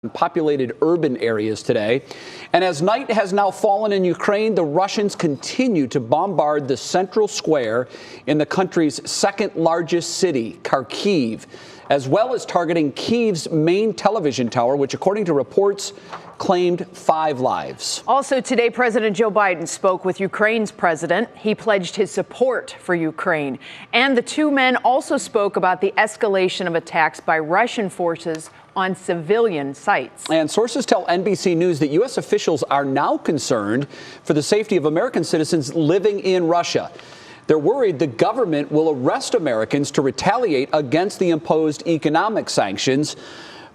in populated urban areas today. And as night has now fallen in Ukraine, the Russians continue to bombard the central square in the country's second largest city, Kharkiv, as well as targeting Kyiv's main television tower, which, according to reports, claimed 5 lives. Also today, President Joe Biden spoke with Ukraine's president. He pledged his support for Ukraine. And the two men also spoke about the escalation of attacks by Russian forces on civilian sites. And sources tell NBC News that U.S. officials are now concerned for the safety of American citizens living in Russia. They're worried the government will arrest Americans to retaliate against the imposed economic sanctions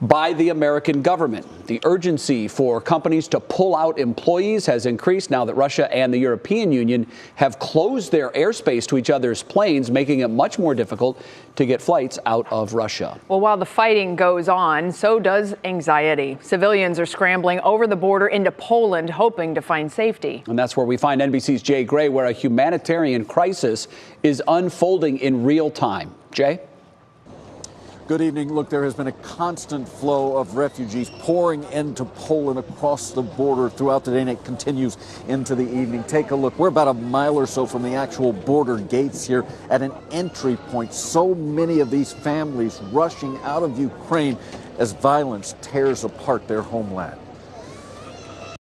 by the American government. The urgency for companies to pull out employees has increased now that Russia and the European Union have closed their airspace to each other's planes, making it much more difficult to get flights out of Russia. Well, while the fighting goes on, so does anxiety. Civilians are scrambling over the border into Poland, hoping to find safety. And that's where we find NBC's Jay Gray, where a humanitarian crisis is unfolding in real time. Jay? Good evening. Look, there has been a constant flow of refugees pouring into Poland across the border throughout the day, and it continues into the evening. Take a look. We're about a mile or so from the actual border gates here at an entry point. So many of these families rushing out of Ukraine as violence tears apart their homeland.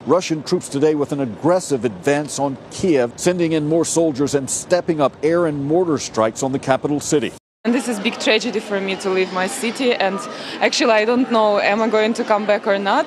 Russian troops today with an aggressive advance on Kiev, sending in more soldiers and stepping up air and mortar strikes on the capital city. And this is a big tragedy for me to leave my city, and actually I don't know am I going to come back or not,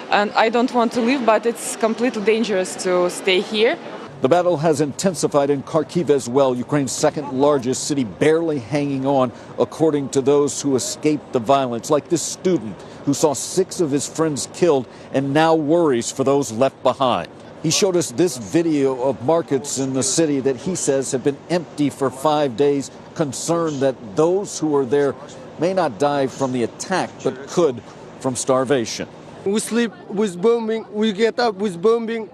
and I don't want to leave, but it's completely dangerous to stay here. The battle has intensified in Kharkiv as well, Ukraine's second largest city, barely hanging on, according to those who escaped the violence, like this student who saw 6 of his friends killed and now worries for those left behind. He showed us this video of markets in the city that he says have been empty for 5 days, concerned that those who are there may not die from the attack, but could from starvation. We sleep with bombing, we get up with bombing,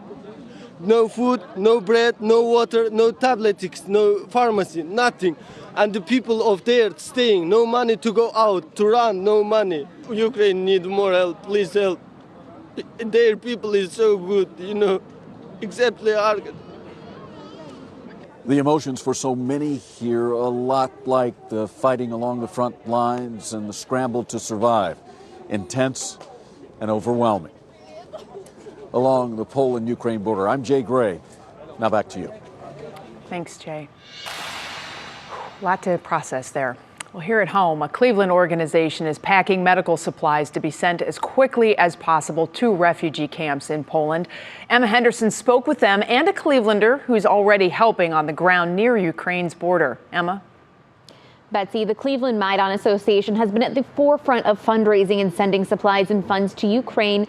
no food, no bread, no water, no tablets, no pharmacy, nothing. And the people of there staying, no money to go out, to run, no money. Ukraine need more help, please help. Their people is so good, you know, except they are. The emotions for so many here, a lot like the fighting along the front lines and the scramble to survive. Intense and overwhelming. Along the Poland-Ukraine border, I'm Jay Gray. Now back to you. Thanks, Jay. A lot to process there. Well, here at home, a Cleveland organization is packing medical supplies to be sent as quickly as possible to refugee camps in Poland. Emma Henderson spoke with them and a Clevelander who's already helping on the ground near Ukraine's border. Emma? Betsy, the Cleveland Maidan Association has been at the forefront of fundraising and sending supplies and funds to Ukraine.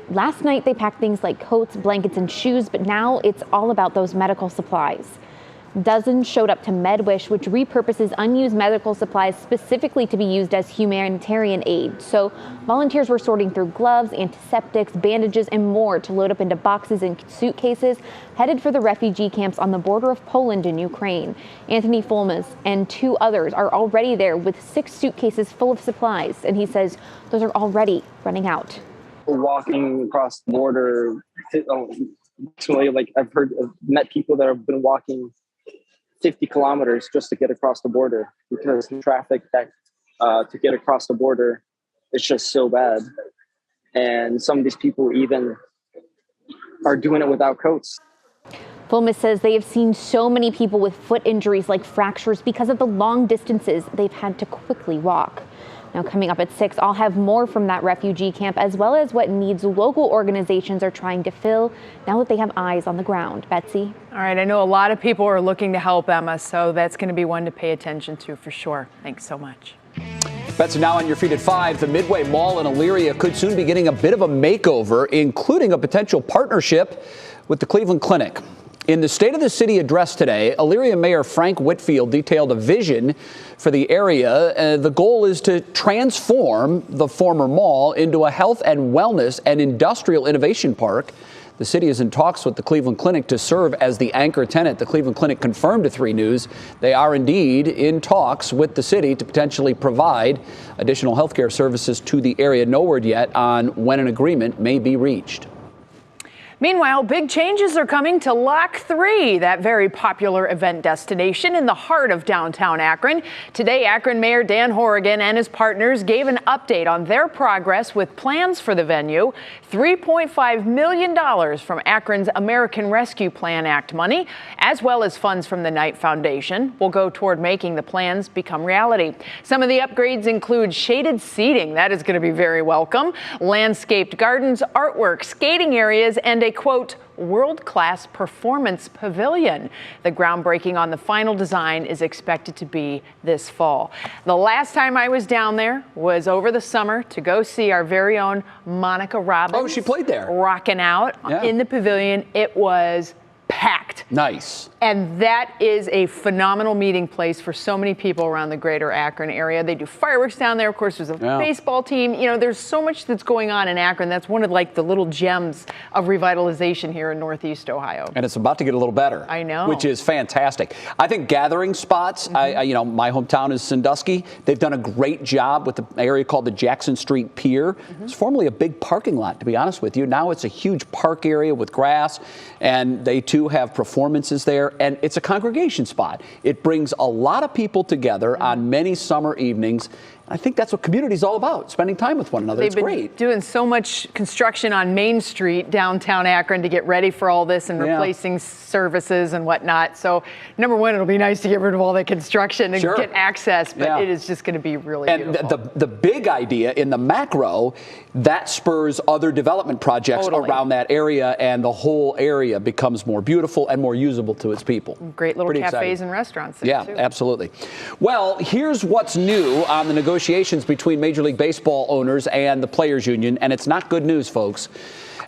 Last night, they packed things like coats, blankets, and shoes, but now it's all about those medical supplies. Dozens showed up to MedWish, which repurposes unused medical supplies specifically to be used as humanitarian aid. So volunteers were sorting through gloves, antiseptics, bandages, and more to load up into boxes and suitcases headed for the refugee camps on the border of Poland and Ukraine. Anthony Fulmas and 2 others are already there with 6 suitcases full of supplies, and he says those are already running out. Walking across the border, like I've met people that have been walking 50 kilometers just to get across the border because the traffic that to get across the border is just so bad. And some of these people even are doing it without coats. Fulmas says they have seen so many people with foot injuries like fractures because of the long distances they've had to quickly walk. Now, coming up at 6, I'll have more from that refugee camp, as well as what needs local organizations are trying to fill now that they have eyes on the ground. Betsy? All right, I know a lot of people are looking to help, Emma, so that's going to be one to pay attention to for sure. Thanks so much. Betsy, now on your feet at 5. The Midway Mall in Elyria could soon be getting a bit of a makeover, including a potential partnership with the Cleveland Clinic. In the State of the City address today, Elyria Mayor Frank Whitfield detailed a vision for the area. The goal is to transform the former mall into a health and wellness and industrial innovation park The city is in talks with the Cleveland Clinic to serve as the anchor tenant. The Cleveland Clinic confirmed to 3 News they are indeed in talks with the city to potentially provide additional health care services to the area. No word yet on when an agreement may be reached. Meanwhile, big changes are coming to Lock 3, that very popular event destination in the heart of downtown Akron. Today, Akron Mayor Dan Horrigan and his partners gave an update on their progress with plans for the venue. $3.5 million from Akron's American Rescue Plan Act money, as well as funds from the Knight Foundation, will go toward making the plans become reality. Some of the upgrades include shaded seating. That is going to be very welcome. Landscaped gardens, artwork, skating areas, and a quote, world-class performance pavilion. The groundbreaking on the final design is expected to be this fall. The last time I was down there was over the summer to go see our very own Monica Robbins. Oh, she played there. Rocking out in the pavilion. It was packed. Nice. And that is a phenomenal meeting place for so many people around the greater Akron area. They do fireworks down there. Of course, there's a baseball team. You know, there's so much that's going on in Akron. That's one of like the little gems of revitalization here in Northeast Ohio. And it's about to get a little better. I know. Which is fantastic. I think gathering spots, you know, my hometown is Sandusky. They've done a great job with the area called the Jackson Street Pier. It's formerly a big parking lot, to be honest with you. Now it's a huge park area with grass, and they too have performances there, and it's a congregation spot. It brings a lot of people together on many summer evenings. I think that's what community is all about, spending time with one another. It's great. They've been doing so much construction on Main Street, downtown Akron, to get ready for all this and replacing services and whatnot. So, number one, it'll be nice to get rid of all that construction and get access, but it is just going to be really beautiful. And the big idea in the macro, that spurs other development projects around that area, and the whole area becomes more beautiful and more usable to its people. Great little cafes and restaurants there, too. Absolutely. Well, here's what's new on the negotiations between Major League Baseball owners and the Players Union, and it's not good news, folks.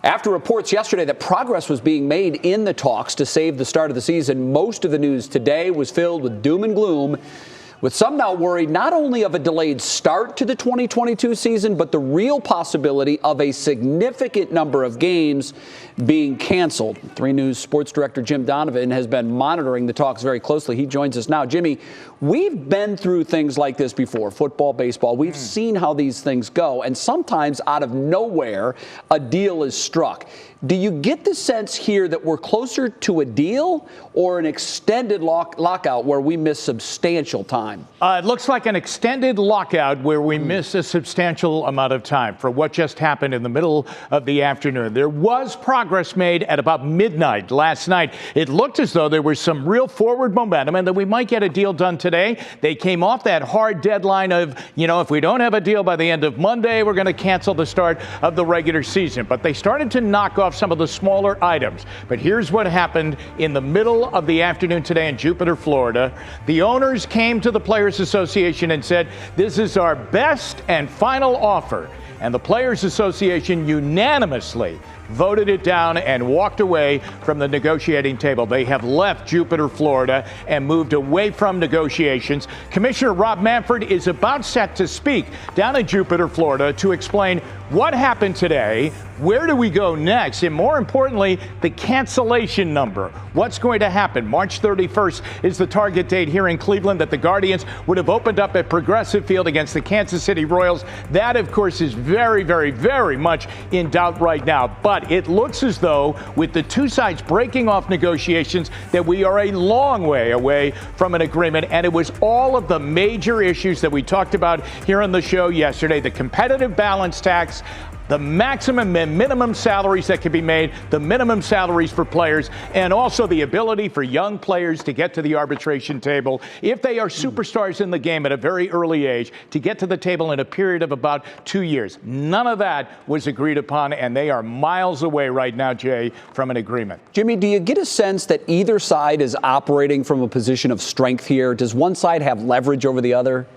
After reports yesterday that progress was being made in the talks to save the start of the season, most of the news today was filled with doom and gloom, with some now worried not only of a delayed start to the 2022 season, but the real possibility of a significant number of games being canceled. 3 News sports director Jim Donovan has been monitoring the talks very closely. He joins us now. Jimmy, we've been through things like this before, football, baseball. We've seen how these things go, and sometimes out of nowhere, a deal is struck. Do you get the sense here that we're closer to a deal or an extended lockout where we miss substantial time? It looks like an extended lockout where we miss a substantial amount of time for what just happened in the middle of the afternoon. There was progress made at about midnight last night. It looked as though there was some real forward momentum and that we might get a deal done today. They came off that hard deadline of, you know, if we don't have a deal by the end of Monday, we're going to cancel the start of the regular season. But they started to knock off some of the smaller items. But here's what happened in the middle of the afternoon today in Jupiter, Florida. The owners came to the Players Association and said, this is our best and final offer. And the Players Association unanimously voted it down and walked away from the negotiating table. They have left Jupiter, Florida, and moved away from negotiations. Commissioner Rob Manfred is about set to speak down in Jupiter, Florida, to explain what happened today, where do we go next, and more importantly, the cancellation number. What's going to happen? March 31st is the target date here in Cleveland that the Guardians would have opened up at Progressive Field against the Kansas City Royals. That, of course, is very, very, very much in doubt right now. But it looks as though, with the two sides breaking off negotiations, that we are a long way away from an agreement. And it was all of the major issues that we talked about here on the show yesterday: the competitive balance tax, the maximum and minimum salaries that can be made, the minimum salaries for players, and also the ability for young players to get to the arbitration table if they are superstars in the game at a very early age, to get to the table in a period of about 2 years. None of that was agreed upon, and they are miles away right now, Jay, from an agreement. Jimmy, do you get a sense that either side is operating from a position of strength here? Does one side have leverage over the other?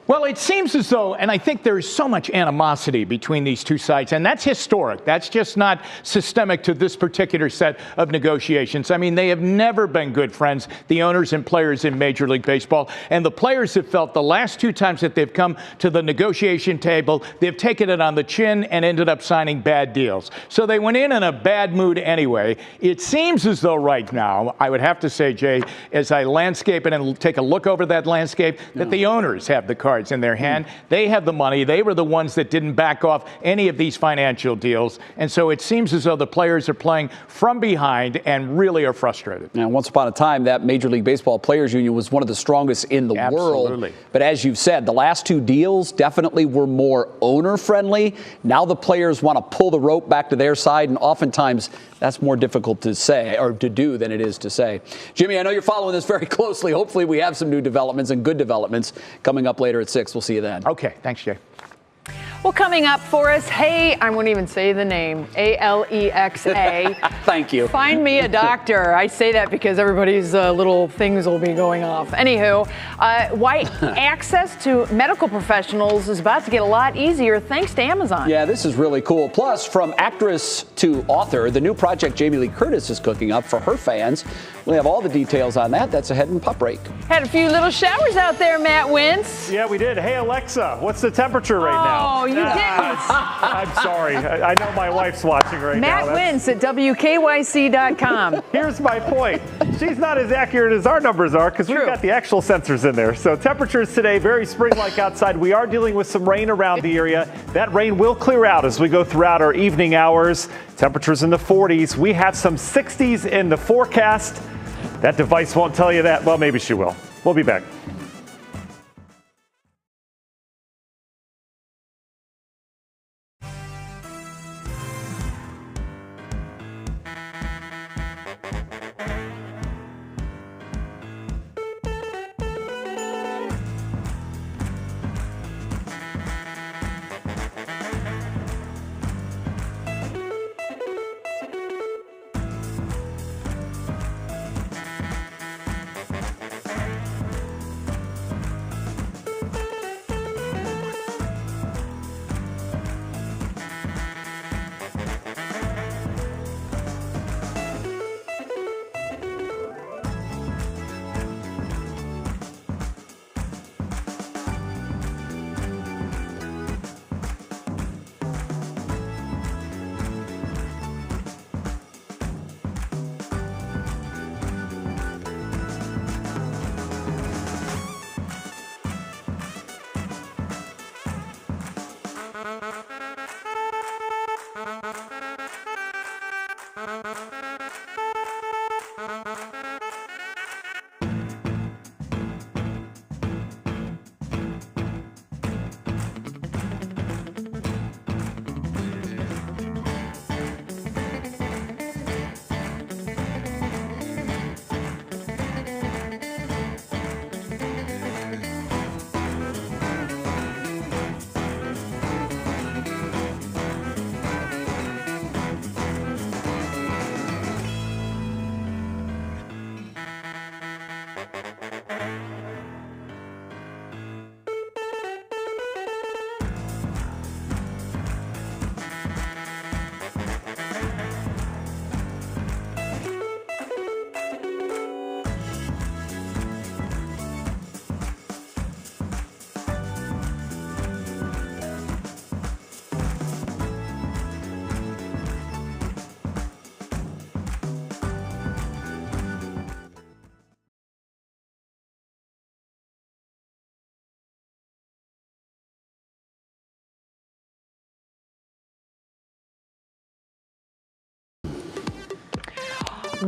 Well, it seems as though, and I think there's so much animosity between these two sides, and that's historic. That's just not systemic to this particular set of negotiations. I mean, they have never been good friends, the owners and players in Major League Baseball. And the players have felt the last two times that they've come to the negotiation table, they've taken it on the chin and ended up signing bad deals. So they went in a bad mood anyway. It seems as though right now, I would have to say, Jay, as I landscape it and take a look over that landscape, that the owners have the cards in their hand. They have the money. They were the ones that didn't back off any of these financial deals. And so it seems as though the players are playing from behind and really are frustrated. Now, once upon a time, that Major League Baseball Players Union was one of the strongest in the world. But as you've said, the last two deals definitely were more owner-friendly. Now the players want to pull the rope back to their side, and oftentimes that's more difficult to say or to do than it is to say. Jimmy, I know you're following this very closely. Hopefully we have some new developments and good developments coming up later at 6. We'll see you then. Okay. Thanks, Jay. Well, coming up for us, hey, I won't even say the name, Alexa. Thank you. Find me a doctor. I say that because everybody's little things will be going off. Anywho, why access to medical professionals is about to get a lot easier thanks to Amazon. Yeah, this is really cool. Plus, from actress to author, the new project Jamie Lee Curtis is cooking up for her fans. We'll have all the details on that. That's ahead in Pup Break. Had a few little showers out there, Matt Wentz. Yeah, we did. Hey, Alexa, what's the temperature right now? Oh, you didn't. I'm sorry. I know my wife's watching right now. Matt Wentz at WKYC.com. Here's my point. She's not as accurate as our numbers are because we've got the actual sensors in there. So temperatures today, very spring-like outside. We are dealing with some rain around the area. That rain will clear out as we go throughout our evening hours. Temperatures in the 40s. We have some 60s in the forecast. That device won't tell you that. Well, maybe she will. We'll be back.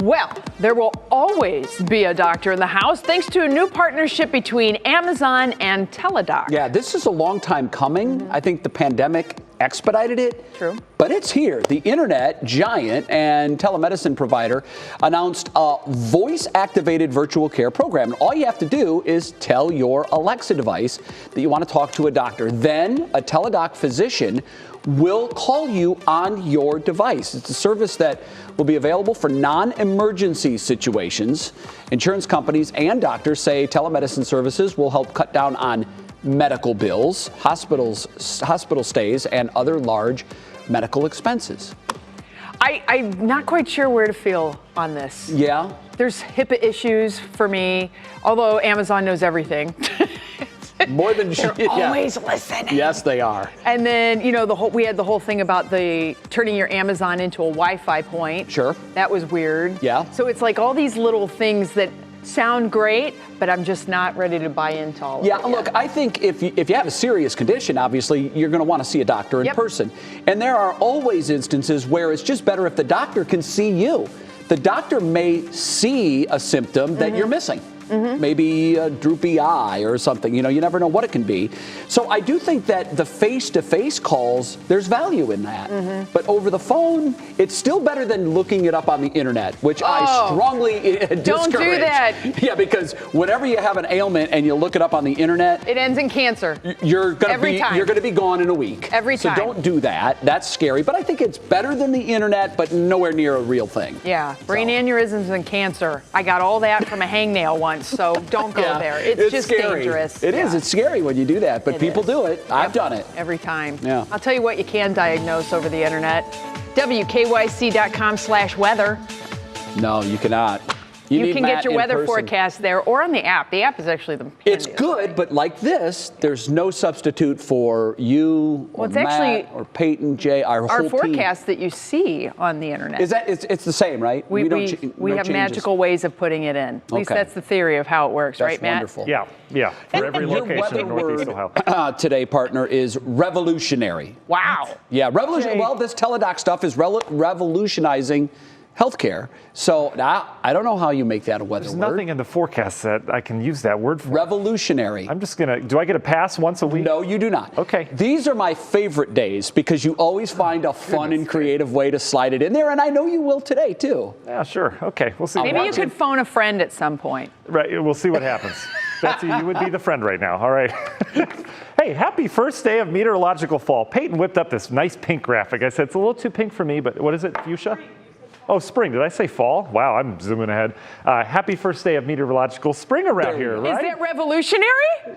Well, there will always be a doctor in the house thanks to a new partnership between Amazon and Teladoc. Yeah, this is a long time coming. I think the pandemic expedited it. True. But it's here. The internet giant and telemedicine provider announced a voice-activated virtual care program. And all you have to do is tell your Alexa device that you want to talk to a doctor. Then a Teladoc physician will call you on your device. It's a service that will be available for non-emergency situations. Insurance companies and doctors say telemedicine services will help cut down on medical bills, hospital stays, and other large medical expenses. I'm not quite sure where to feel on this. Yeah? There's HIPAA issues for me, although Amazon knows everything. More than They're always listening. Yes, they are. And then, we had the whole thing about turning your Amazon into a Wi-Fi point. Sure. That was weird. Yeah. So it's like all these little things that sound great, but I'm just not ready to buy into all of it. Yeah, look, I think if you have a serious condition, obviously, you're going to want to see a doctor in person. And there are always instances where it's just better if the doctor can see you. The doctor may see a symptom that you're missing. Maybe a droopy eye or something. You never know what it can be. So I do think that the face-to-face calls, there's value in that. But over the phone, it's still better than looking it up on the internet, which I strongly discourage. Don't do that. Yeah, because whenever you have an ailment and you look it up on the internet, it ends in cancer. You're going to be gone in a week. Every time. So don't do that. That's scary. But I think it's better than the internet, but nowhere near a real thing. Yeah, brain aneurysms and cancer. I got all that from a hangnail once. So don't go there. It's just scary. Dangerous. It is. It's scary when you do that, but people do it. I've done it. Every time. Yeah. I'll tell you what you can diagnose over the internet. WKYC.com/weather. No, you cannot. You can get your weather forecast there or on the app. The app is actually the It's good, but like this, there's no substitute for you or Matt or Peyton, Jay, our whole team. forecast that you see on the internet. Is that it's the same, right? We have magical ways of putting it in. At least that's the theory of how it works, right, Matt? Wonderful. Yeah. For every location in Northeast Ohio. Today, partner, is revolutionary. Wow. Yeah, revolutionary. Well, this teledoc stuff is revolutionizing healthcare. So I don't know how you make that a weather word. There's nothing in the forecast that I can use that word for. Revolutionary. I'm just going to, do I get a pass once a week? No, you do not. Okay. These are my favorite days because you always find a fun and creative way to slide it in there, and I know you will today, too. Yeah, sure. Okay, we'll see. Maybe you could phone a friend at some point. Right, we'll see what happens. Betsy, you would be the friend right now. All right. Hey, happy first day of meteorological fall. Peyton whipped up this nice pink graphic. I said it's a little too pink for me, but what is it, fuchsia? Oh, spring. Did I say fall? Wow, I'm zooming ahead. Happy first day of meteorological spring around here, right? Is that revolutionary?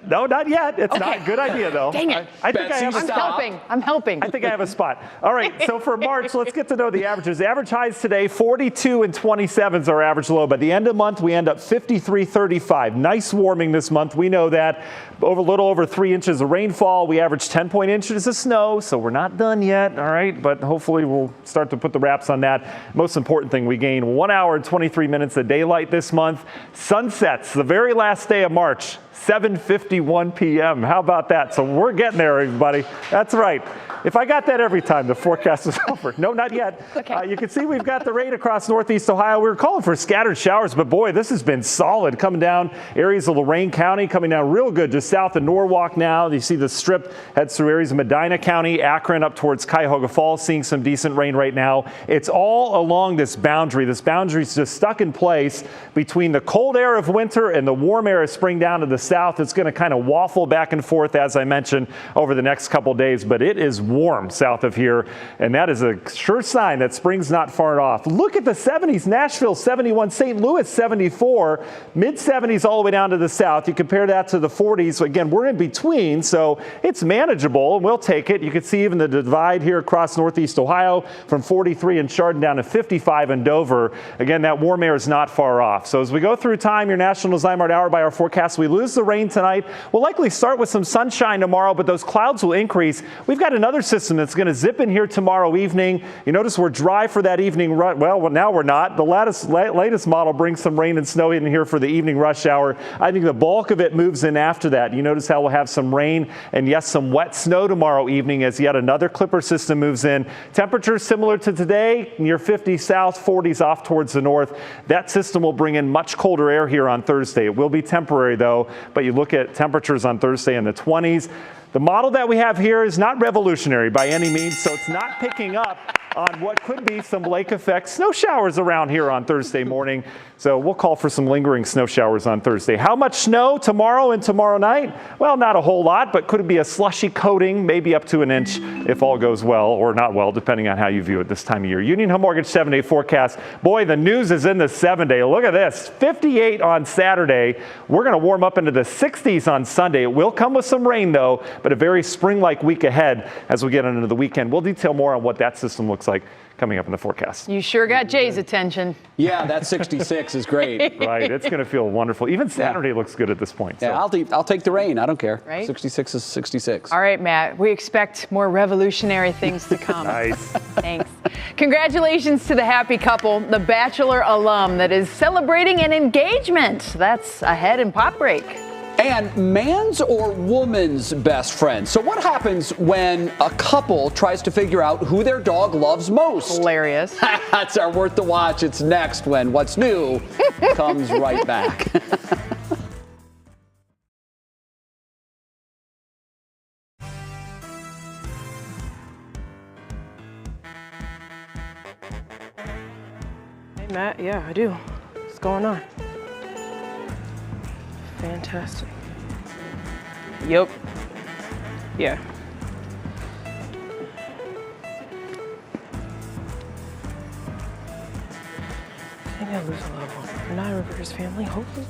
No, not yet. It's not a good idea, though. Dang it. I think I have a spot. I'm helping. I think I have a spot. All right, so for March, let's get to know the averages. The average highs today, 42 and 27 is our average low. By the end of the month, we end up 53, 35. Nice warming this month. We know that. A little over 3 inches of rainfall. We average 10 inches of snow, so we're not done yet, all right? But hopefully we'll start to put the wraps on that. Most important thing, we gain 1 hour and 23 minutes of daylight this month. Sunsets, the very last day of March, 7:51 p.m. How about that? So we're getting there, everybody. That's right. If I got that every time, the forecast is over. No, not yet. Okay. You can see we've got the rain across Northeast Ohio. We were calling for scattered showers, but boy, this has been solid. Coming down areas of Lorain County, coming down real good just south of Norwalk now. You see the strip heads through areas of Medina County, Akron, up towards Cuyahoga Falls, seeing some decent rain right now. It's all along this boundary. This boundary is just stuck in place between the cold air of winter and the warm air of spring down to the south. It's going to kind of waffle back and forth, as I mentioned, over the next couple days, but it is warm south of here, and that is a sure sign that spring's not far off. Look at the 70s. Nashville 71, St. Louis 74, mid-70s all the way down to the south. You compare that to the 40s. Again, we're in between, so it's manageable, and we'll take it. You can see even the divide here across Northeast Ohio from 43 in Chardon down to 55 in Dover. Again, that warm air is not far off. So as we go through time, your National Zymark Hour by our forecast, we lose the rain tonight. We'll likely start with some sunshine tomorrow, but those clouds will increase. We've got another system that's going to zip in here tomorrow evening. You notice we're dry for that evening run. Well, now we're not. The latest model brings some rain and snow in here for the evening rush hour. I think the bulk of it moves in after that. You notice how we'll have some rain and, yes, some wet snow tomorrow evening as yet another clipper system moves in. Temperatures similar to today, near 50 south, 40s off towards the north. That system will bring in much colder air here on Thursday. It will be temporary, though, but you look at temperatures on Thursday in the 20s. The model that we have here is not revolutionary by any means, so it's not picking up on what could be some lake effect snow showers around here on Thursday morning. So we'll call for some lingering snow showers on Thursday. How much snow tomorrow and tomorrow night? Well, not a whole lot, but could it be a slushy coating, maybe up to an inch if all goes well, or not well, depending on how you view it this time of year. Union Home Mortgage 7-day forecast. Boy, the news is in the 7-day. Look at this, 58 on Saturday. We're going to warm up into the 60s on Sunday. It will come with some rain, though, but a very spring-like week ahead as we get into the weekend. We'll detail more on what that system looks like coming up in the forecast. You sure got Jay's attention. Yeah, that 66 is great. Right, it's going to feel wonderful. Even Saturday looks good at this point. So. Yeah, I'll take the rain. I don't care. Right? 66 is 66. All right, Matt. We expect more revolutionary things to come. Nice. Thanks. Congratulations to the happy couple, the Bachelor alum that is celebrating an engagement. That's ahead in Pop Break. And man's or woman's best friend. So what happens when a couple tries to figure out who their dog loves most? Hilarious. That's our Worth the Watch. It's next when What's New comes right back. Hey, Matt. Yeah, I do. What's going on? Fantastic. Yep. Yeah. I think I lose a loved one. For Naira Rivers' family, hopefully.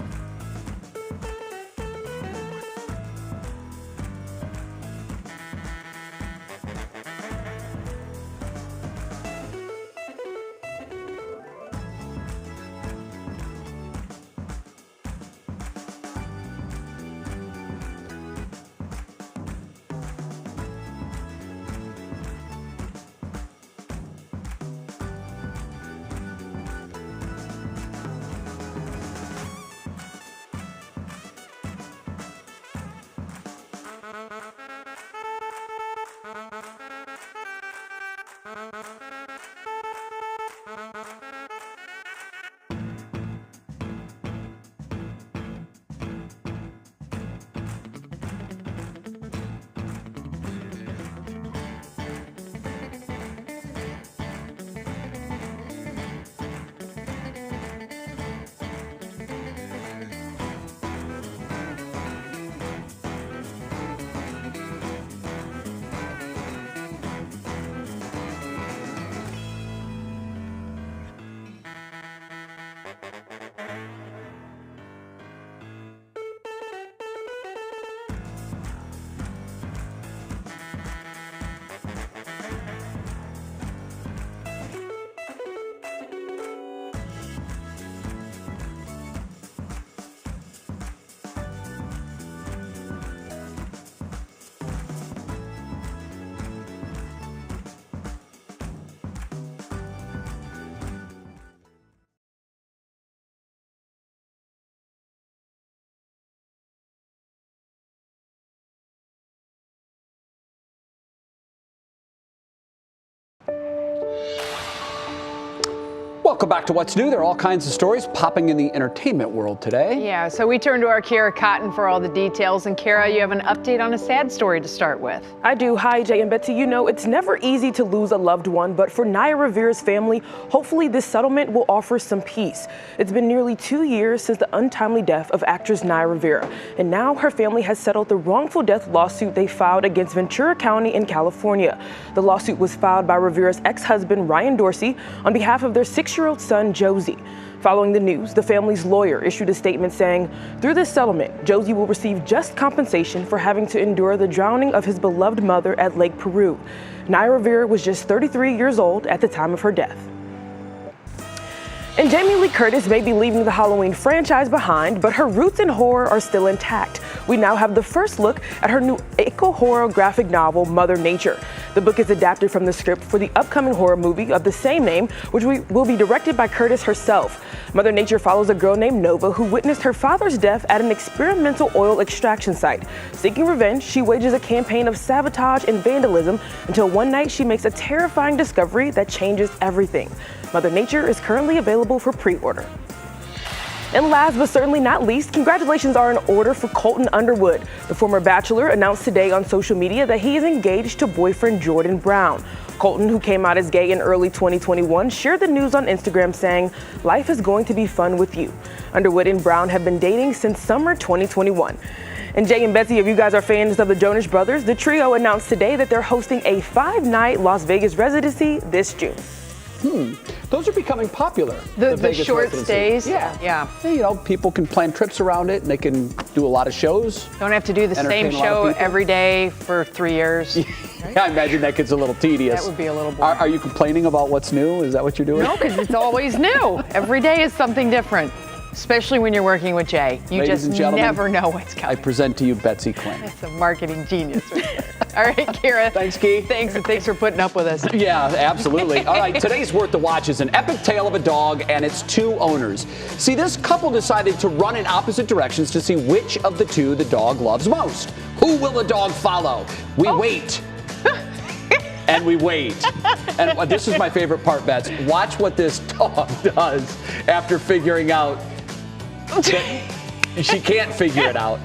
Welcome back to What's New. There are all kinds of stories popping in the entertainment world today. Yeah, so we turn to our Kara Cotton for all the details. And Kara, you have an update on a sad story to start with. I do. Hi, Jay and Betsy. You know, it's never easy to lose a loved one, but for Naira Rivers' family, hopefully this settlement will offer some peace. It's been nearly 2 years since the untimely death of actress Naira Rivera, and now her family has settled the wrongful death lawsuit they filed against Ventura County in California. The lawsuit was filed by Rivera's ex-husband, Ryan Dorsey, on behalf of their 6-year-old son, Josie. Following the news, the family's lawyer issued a statement saying, through this settlement, Josie will receive just compensation for having to endure the drowning of his beloved mother at Lake Peru. Naira Rivera was just 33 years old at the time of her death. And Jamie Lee Curtis may be leaving the Halloween franchise behind, but her roots in horror are still intact. We now have the first look at her new eco-horror graphic novel, Mother Nature. The book is adapted from the script for the upcoming horror movie of the same name, which will be directed by Curtis herself. Mother Nature follows a girl named Nova who witnessed her father's death at an experimental oil extraction site. Seeking revenge, she wages a campaign of sabotage and vandalism until one night she makes a terrifying discovery that changes everything. Mother Nature is currently available for pre-order. And last but certainly not least, congratulations are in order for Colton Underwood. The former Bachelor announced today on social media that he is engaged to boyfriend Jordan Brown. Colton, who came out as gay in early 2021, shared the news on Instagram saying, "Life is going to be fun with you." Underwood and Brown have been dating since summer 2021. And Jay and Betsy, if you guys are fans of the Jonas Brothers, the trio announced today that they're hosting a 5-night Las Vegas residency this June. Those are becoming popular. The Vegas short residency. stays? Yeah. Yeah. Hey, you know, people can plan trips around it and they can do a lot of shows. Don't have to do the same Entertain a lot of show people. every day for 3 years. I imagine that gets a little tedious. That would be a little boring. Are you complaining about what's new? Is that what you're doing? No, because it's always new. Every day is something different, especially when you're working with Jay. You Ladies just and gentlemen, never know what's I coming. present to you Betsy Kling. It's a marketing genius right there. All right, Kira. Thanks, Key. Thanks, and thanks for putting up with us. Yeah, absolutely. All right, today's Worth the Watch is an epic tale of a dog and its two owners. See, this couple decided to run in opposite directions to see which of the two the dog loves most. Who will the dog follow? We wait. And we wait. And this is my favorite part, Bets. Watch what this dog does after figuring out that she can't figure it out.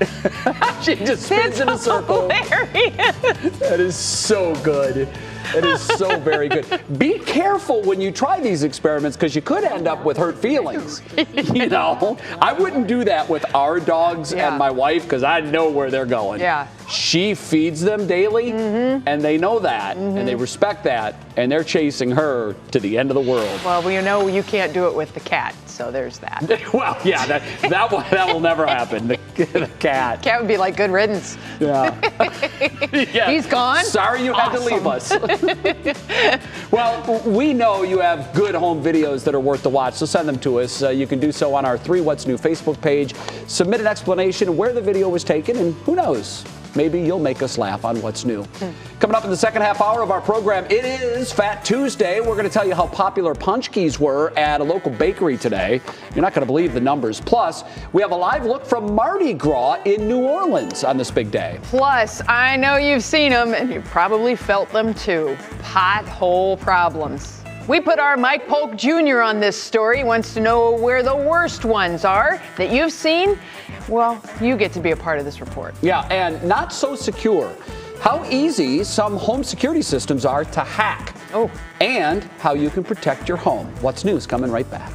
She just spins in a circle. Hilarious. That is so good. It is so very good. Be careful when you try these experiments because you could end up with hurt feelings. You know, I wouldn't do that with our dogs and my wife because I know where they're going. Yeah. She feeds them daily and they know that and they respect that and they're chasing her to the end of the world. Well, you know you can't do it with the cat, so there's that. Well, yeah, that will never happen. The cat. Cat would be like, good riddance. Yeah. Yeah. He's gone? Sorry you had to leave us. Well, we know you have good home videos that are worth the watch, so send them to us. You can do so on our 3 What's New Facebook page. Submit an explanation of where the video was taken, and who knows, maybe you'll make us laugh on What's New. Coming up in the second half hour of our program, it is Fat Tuesday. We're going to tell you how popular punch keys were at a local bakery today. You're not going to believe the numbers. Plus, we have a live look from Mardi Gras in New Orleans on this big day. Plus, I know you've seen them, and you've probably felt them too. Pothole problems. We put our Mike Polk Jr. on this story. He wants to know where the worst ones are that you've seen. Well, you get to be a part of this report. Yeah, and not so secure. How easy some home security systems are to hack. Oh. And how you can protect your home. What's New is coming right back.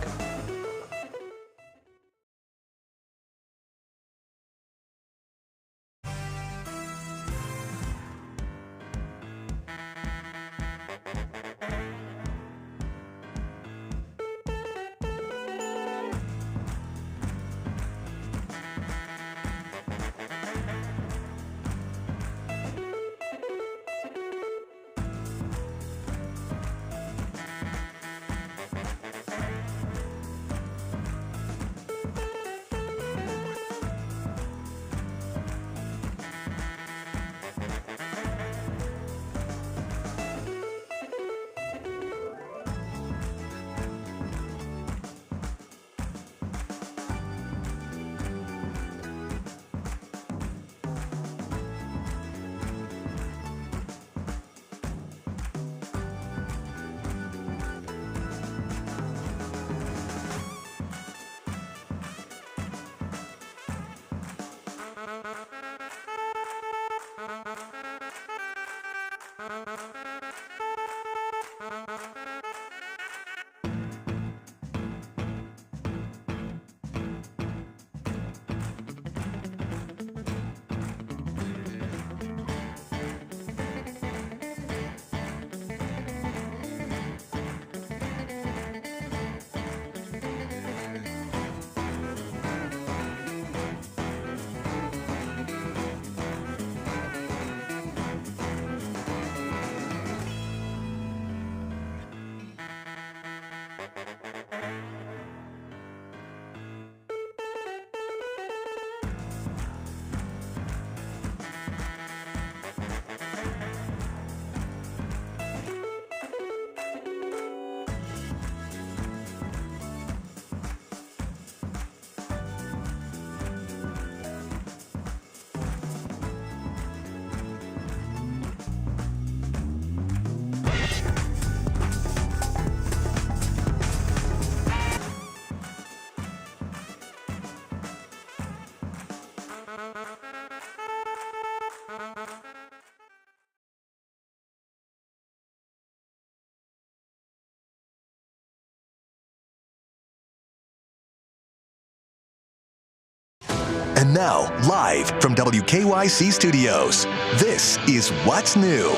And now, live from WKYC Studios, this is What's New.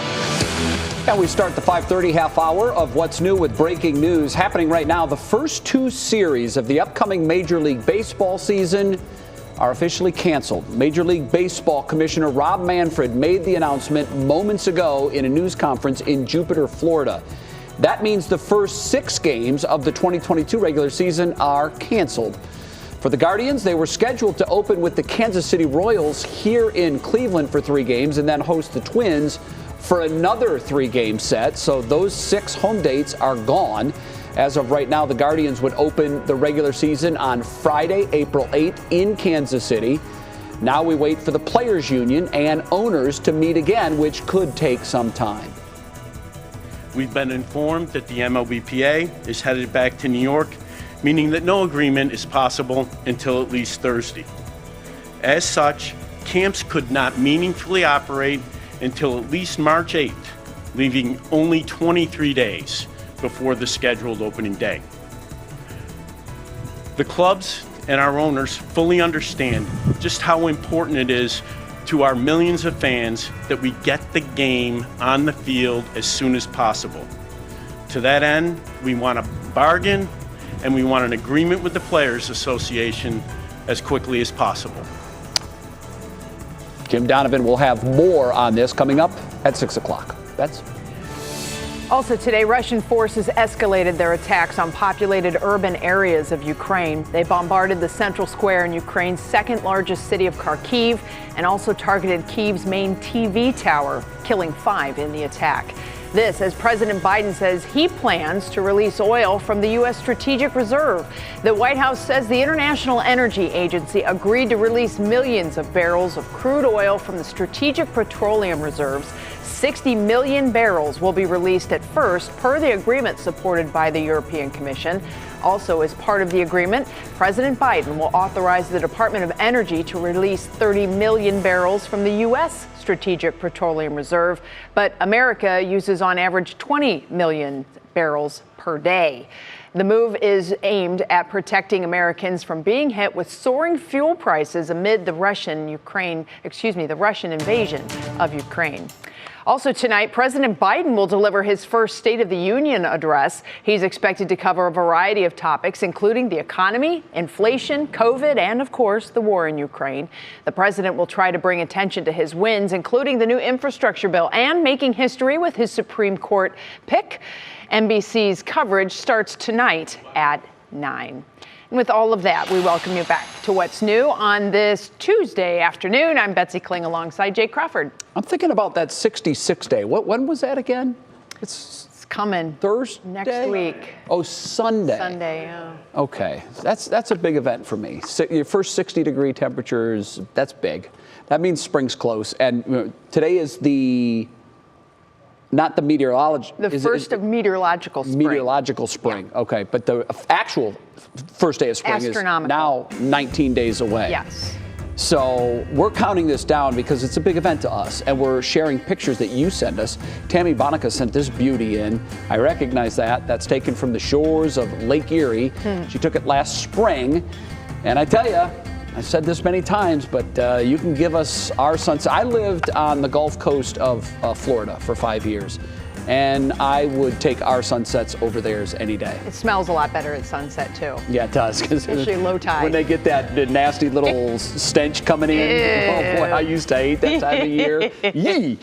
And we start the 5:30 half hour of What's New with breaking news happening right now. The first two series of the upcoming Major League Baseball season are officially canceled. Major League Baseball Commissioner Rob Manfred made the announcement moments ago in a news conference in Jupiter, Florida. That means the first 6 games of the 2022 regular season are canceled. For the Guardians, they were scheduled to open with the Kansas City Royals here in Cleveland for 3 games and then host the Twins for another 3-game set. So those 6 home dates are gone. As of right now, the Guardians would open the regular season on Friday, April 8th in Kansas City. Now we wait for the Players Union and owners to meet again, which could take some time. We've been informed that the MLBPA is headed back to New York, meaning that no agreement is possible until at least Thursday. As such, camps could not meaningfully operate until at least March 8th, leaving only 23 days before the scheduled opening day. The clubs and our owners fully understand just how important it is to our millions of fans that we get the game on the field as soon as possible. To that end, we want a bargain and we want an agreement with the Players Association as quickly as possible. Jim Donovan will have more on this coming up at 6 o'clock. Betsy? Also today, Russian forces escalated their attacks on populated urban areas of Ukraine. They bombarded the central square in Ukraine's second largest city of Kharkiv and also targeted Kyiv's main TV tower, killing 5 in the attack. This as President Biden says he plans to release oil from the U.S. Strategic Reserve. The White House says the International Energy Agency agreed to release millions of barrels of crude oil from the Strategic Petroleum Reserves. 60 million barrels will be released at first, per the agreement supported by the European Commission. Also, as part of the agreement, President Biden will authorize the Department of Energy to release 30 million barrels from the U.S. Strategic Petroleum Reserve, but America uses on average 20 million barrels per day. The move is aimed at protecting Americans from being hit with soaring fuel prices amid the Russian invasion of Ukraine. Also tonight, President Biden will deliver his first State of the Union address. He's expected to cover a variety of topics, including the economy, inflation, COVID, and, of course, the war in Ukraine. The president will try to bring attention to his wins, including the new infrastructure bill and making history with his Supreme Court pick. NBC's coverage starts tonight at 9. And with all of that, we welcome you back to What's New on this Tuesday afternoon. I'm Betsy Kling alongside Jay Crawford. I'm thinking about that 66 day. When was that again? It's coming. Thursday? Next week. Oh, Sunday. Sunday, yeah. Okay. That's a big event for me. Your first 60-degree temperatures, that's big. That means spring's close. And today is not the meteorological. The first of meteorological spring. Meteorological spring, yeah. Okay. But the actual first day of spring is now 19 days away. Yes. So we're counting this down because it's a big event to us, and we're sharing pictures that you send us. Tammy Bonica sent this beauty in. I recognize that. That's taken from the shores of Lake Erie. She took it last spring, and I tell you, I've said this many times, but you can give us our sunset. I lived on the Gulf Coast of Florida for 5 years, and I would take our sunsets over theirs any day. It smells a lot better at sunset, too. Yeah, it does. Especially low tide. When they get that nasty little stench coming in. Oh, boy, I used to hate that time of year. Yee!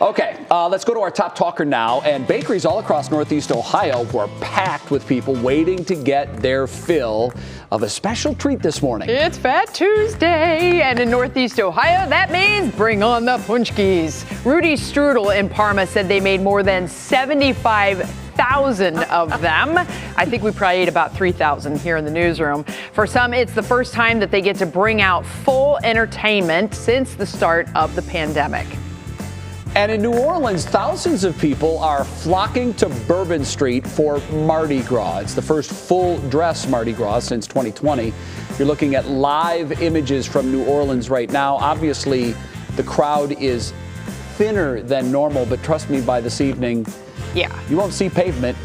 Okay, let's go to our top talker now. And bakeries all across Northeast Ohio were packed with people waiting to get their fill of a special treat this morning. It's Fat Tuesday, and in Northeast Ohio, that means bring on the punchkis. Rudy Strudel in Parma said they made more than 75,000 of them. I think we probably ate about 3,000 here in the newsroom. For some, it's the first time that they get to bring out full entertainment since the start of the pandemic. And in New Orleans, thousands of people are flocking to Bourbon Street for Mardi Gras. It's the first full-dress Mardi Gras since 2020. You're looking at live images from New Orleans right now. Obviously, the crowd is thinner than normal, but trust me, by this evening, you won't see pavement.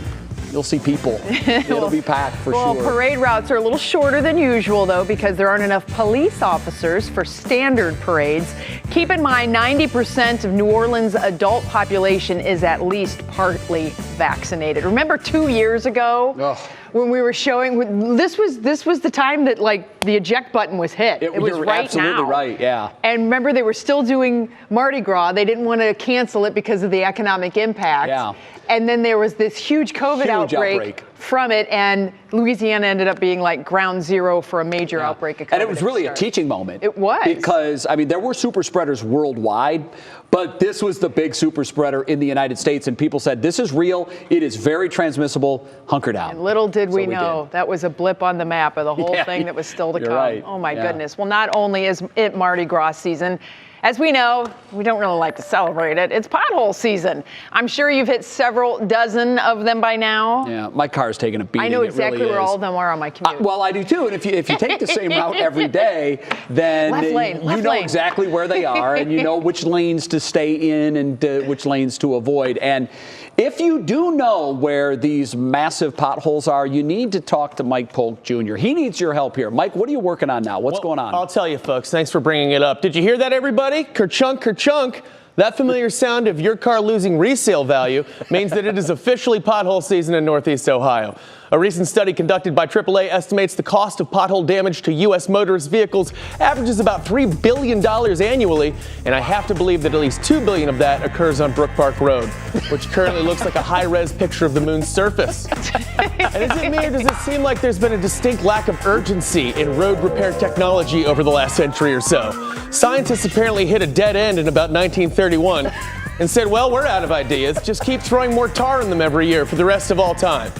You'll see people. It'll be packed for Well, sure. parade routes are a little shorter than usual, though, because there aren't enough police officers for standard parades. Keep in mind, 90% of New Orleans' adult population is at least partly vaccinated. Remember 2 years ago? When we were showing, this was the time that like the eject button was hit. It was You're right absolutely now. right, yeah. And remember, they were still doing Mardi Gras. They didn't want to cancel it because of the economic impact. Yeah. And then there was this huge COVID outbreak from it, and Louisiana ended up being like ground zero for a major outbreak of COVID. And it was really a teaching moment. It was. Because, I mean, there were super spreaders worldwide, but this was the big super spreader in the United States, and people said, this is real, it is very transmissible, hunker down. And little did we know that was a blip on the map of the whole thing that was still to you're come. right. Oh my goodness. Well, not only is it Mardi Gras season, as we know, we don't really like to celebrate it. It's pothole season. I'm sure you've hit several dozen of them by now. Yeah, my car's taking a beating. I know It exactly really where is. all of them are on my commute. Well, I do too. And if you take the same route every day, then Left lane, you left know lane. exactly where they are, and you know which lanes to stay in and which lanes to avoid. And if you do know where these massive potholes are, you need to talk to Mike Polk Jr. He needs your help here. Mike, what are you working on now? What's going on? I'll tell you, folks. Thanks for bringing it up. Did you hear that, everybody? Kerchunk, kerchunk. That familiar sound of your car losing resale value means that it is officially pothole season in Northeast Ohio. A recent study conducted by AAA estimates the cost of pothole damage to U.S. motorist vehicles averages about $3 billion annually, and I have to believe that at least $2 billion of that occurs on Brook Park Road, which currently looks like a high-res picture of the moon's surface. And is it me, or does it seem like there's been a distinct lack of urgency in road repair technology over the last century or so? Scientists apparently hit a dead end in about 1931 and said, well, we're out of ideas. Just keep throwing more tar in them every year for the rest of all time.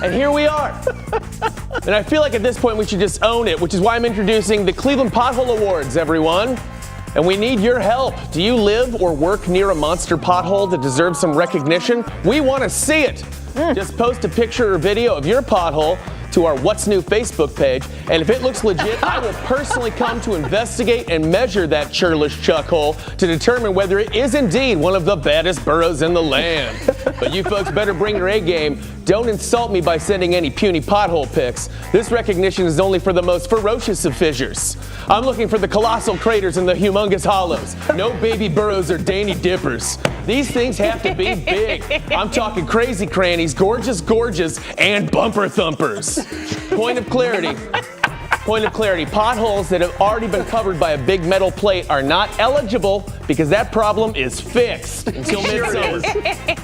And here we are. And I feel like at this point we should just own it, which is why I'm introducing the Cleveland Pothole Awards, everyone. And we need your help. Do you live or work near a monster pothole that deserves some recognition? We want to see it. Just post a picture or video of your pothole to our What's New Facebook page, and if it looks legit, I will personally come to investigate and measure that churlish chuck hole to determine whether it is indeed one of the baddest boroughs in the land. But you folks better bring your A game. Don't insult me by sending any puny pothole pics. This recognition is only for the most ferocious of fissures. I'm looking for the colossal craters and the humongous hollows. No baby burrows or dainty dippers. These things have to be big. I'm talking crazy crannies, gorgeous gorges, and bumper thumpers. Point of clarity. Potholes that have already been covered by a big metal plate are not eligible because that problem is fixed until midsummer.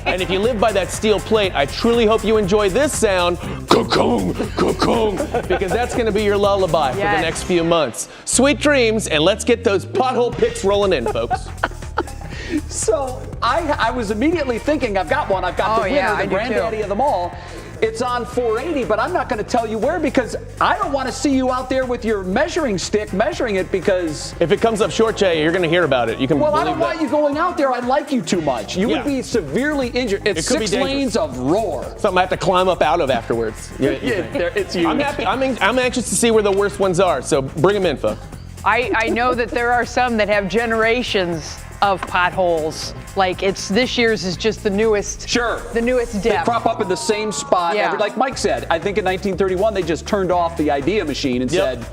And if you live by that steel plate, I truly hope you enjoy this sound, ka-kong, ka-kong, because that's going to be your lullaby for the next few months. Sweet dreams, and let's get those pothole pics rolling in, folks. So I was immediately thinking, I've got one. I've got the winner, the granddaddy of them all. It's on 480, but I'm not going to tell you where because I don't want to see you out there with your measuring stick measuring it because... If it comes up short, Jay, you're going to hear about it. You can Well, I don't want you going out there. I like you too much. You would be severely injured. It's 6 lanes of roar. Something I have to climb up out of afterwards. It's you. I'm happy. I'm anxious to see where the worst ones are, so bring them in, folks. I know that there are some that have generations of potholes. Like this year's is just the newest. Sure. The newest dip. They crop up in the same spot. Yeah. Like Mike said, I think in 1931 they just turned off the idea machine and said,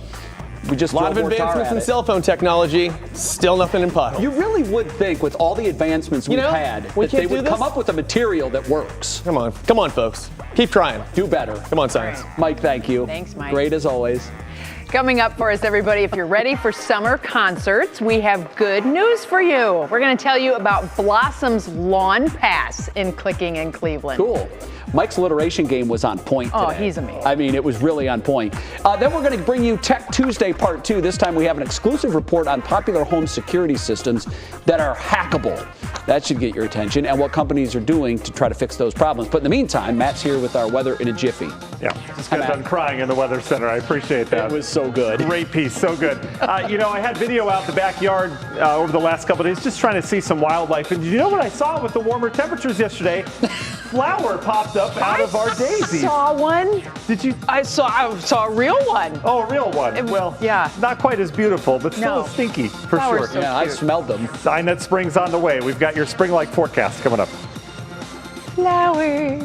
we just a lot of advancements in cell phone technology, still nothing in potholes. You really would think with all the advancements we've had that they would come up with a material that works. Come on, folks. Keep trying. Do better. Come on, science. Mike, thank you. Thanks, Mike. Great as always. Coming up for us, everybody, if you're ready for summer concerts, we have good news for you. We're going to tell you about Blossom's Lawn Pass in Kling in Cleveland. Cool. Mike's alliteration game was on point today. Oh, he's amazing. I mean, it was really on point. Then we're going to bring you Tech Tuesday Part 2. This time we have an exclusive report on popular home security systems that are hackable. That should get your attention and what companies are doing to try to fix those problems. But in the meantime, Matt's here with our weather in a jiffy. Yeah, just got done crying in the Weather Center. I appreciate that. It was so good. Great piece, so good. I had video out in the backyard over the last couple of days just trying to see some wildlife. And did you know what I saw with the warmer temperatures yesterday? Flower popped up out of our daisies. I saw one. Did you? I saw a real one. Oh, a real one. Yeah. Not quite as beautiful, but still stinky for Flowers sure. so I smelled them. Dinette Spring's on the way. We've got your spring-like forecast coming up. Flower.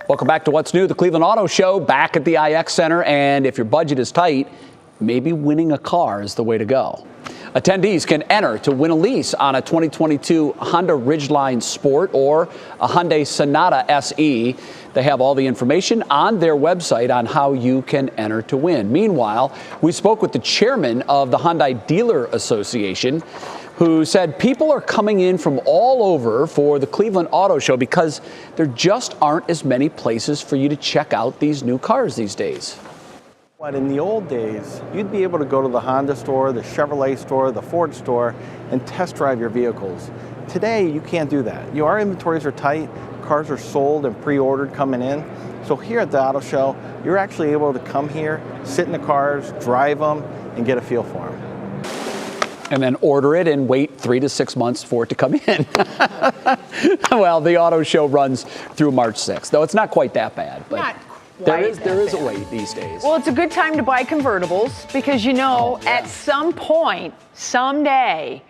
Welcome back to What's New, the Cleveland Auto Show, back at the IX Center. And if your budget is tight, maybe winning a car is the way to go. Attendees can enter to win a lease on a 2022 Honda Ridgeline Sport or a Hyundai Sonata SE. They have all the information on their website on how you can enter to win. Meanwhile, we spoke with the chairman of the Hyundai Dealer Association, who said people are coming in from all over for the Cleveland Auto Show because there just aren't as many places for you to check out these new cars these days. But in the old days, you'd be able to go to the Honda store, the Chevrolet store, the Ford store, and test drive your vehicles. Today, you can't do that. Our inventories are tight, cars are sold and pre-ordered coming in. So here at the Auto Show, you're actually able to come here, sit in the cars, drive them, and get a feel for them. And then order it and wait 3 to 6 months for it to come in. Well, the auto show runs through March 6th, though it's not quite that bad. But there is a wait these days. Well, it's a good time to buy convertibles because, at some point, someday,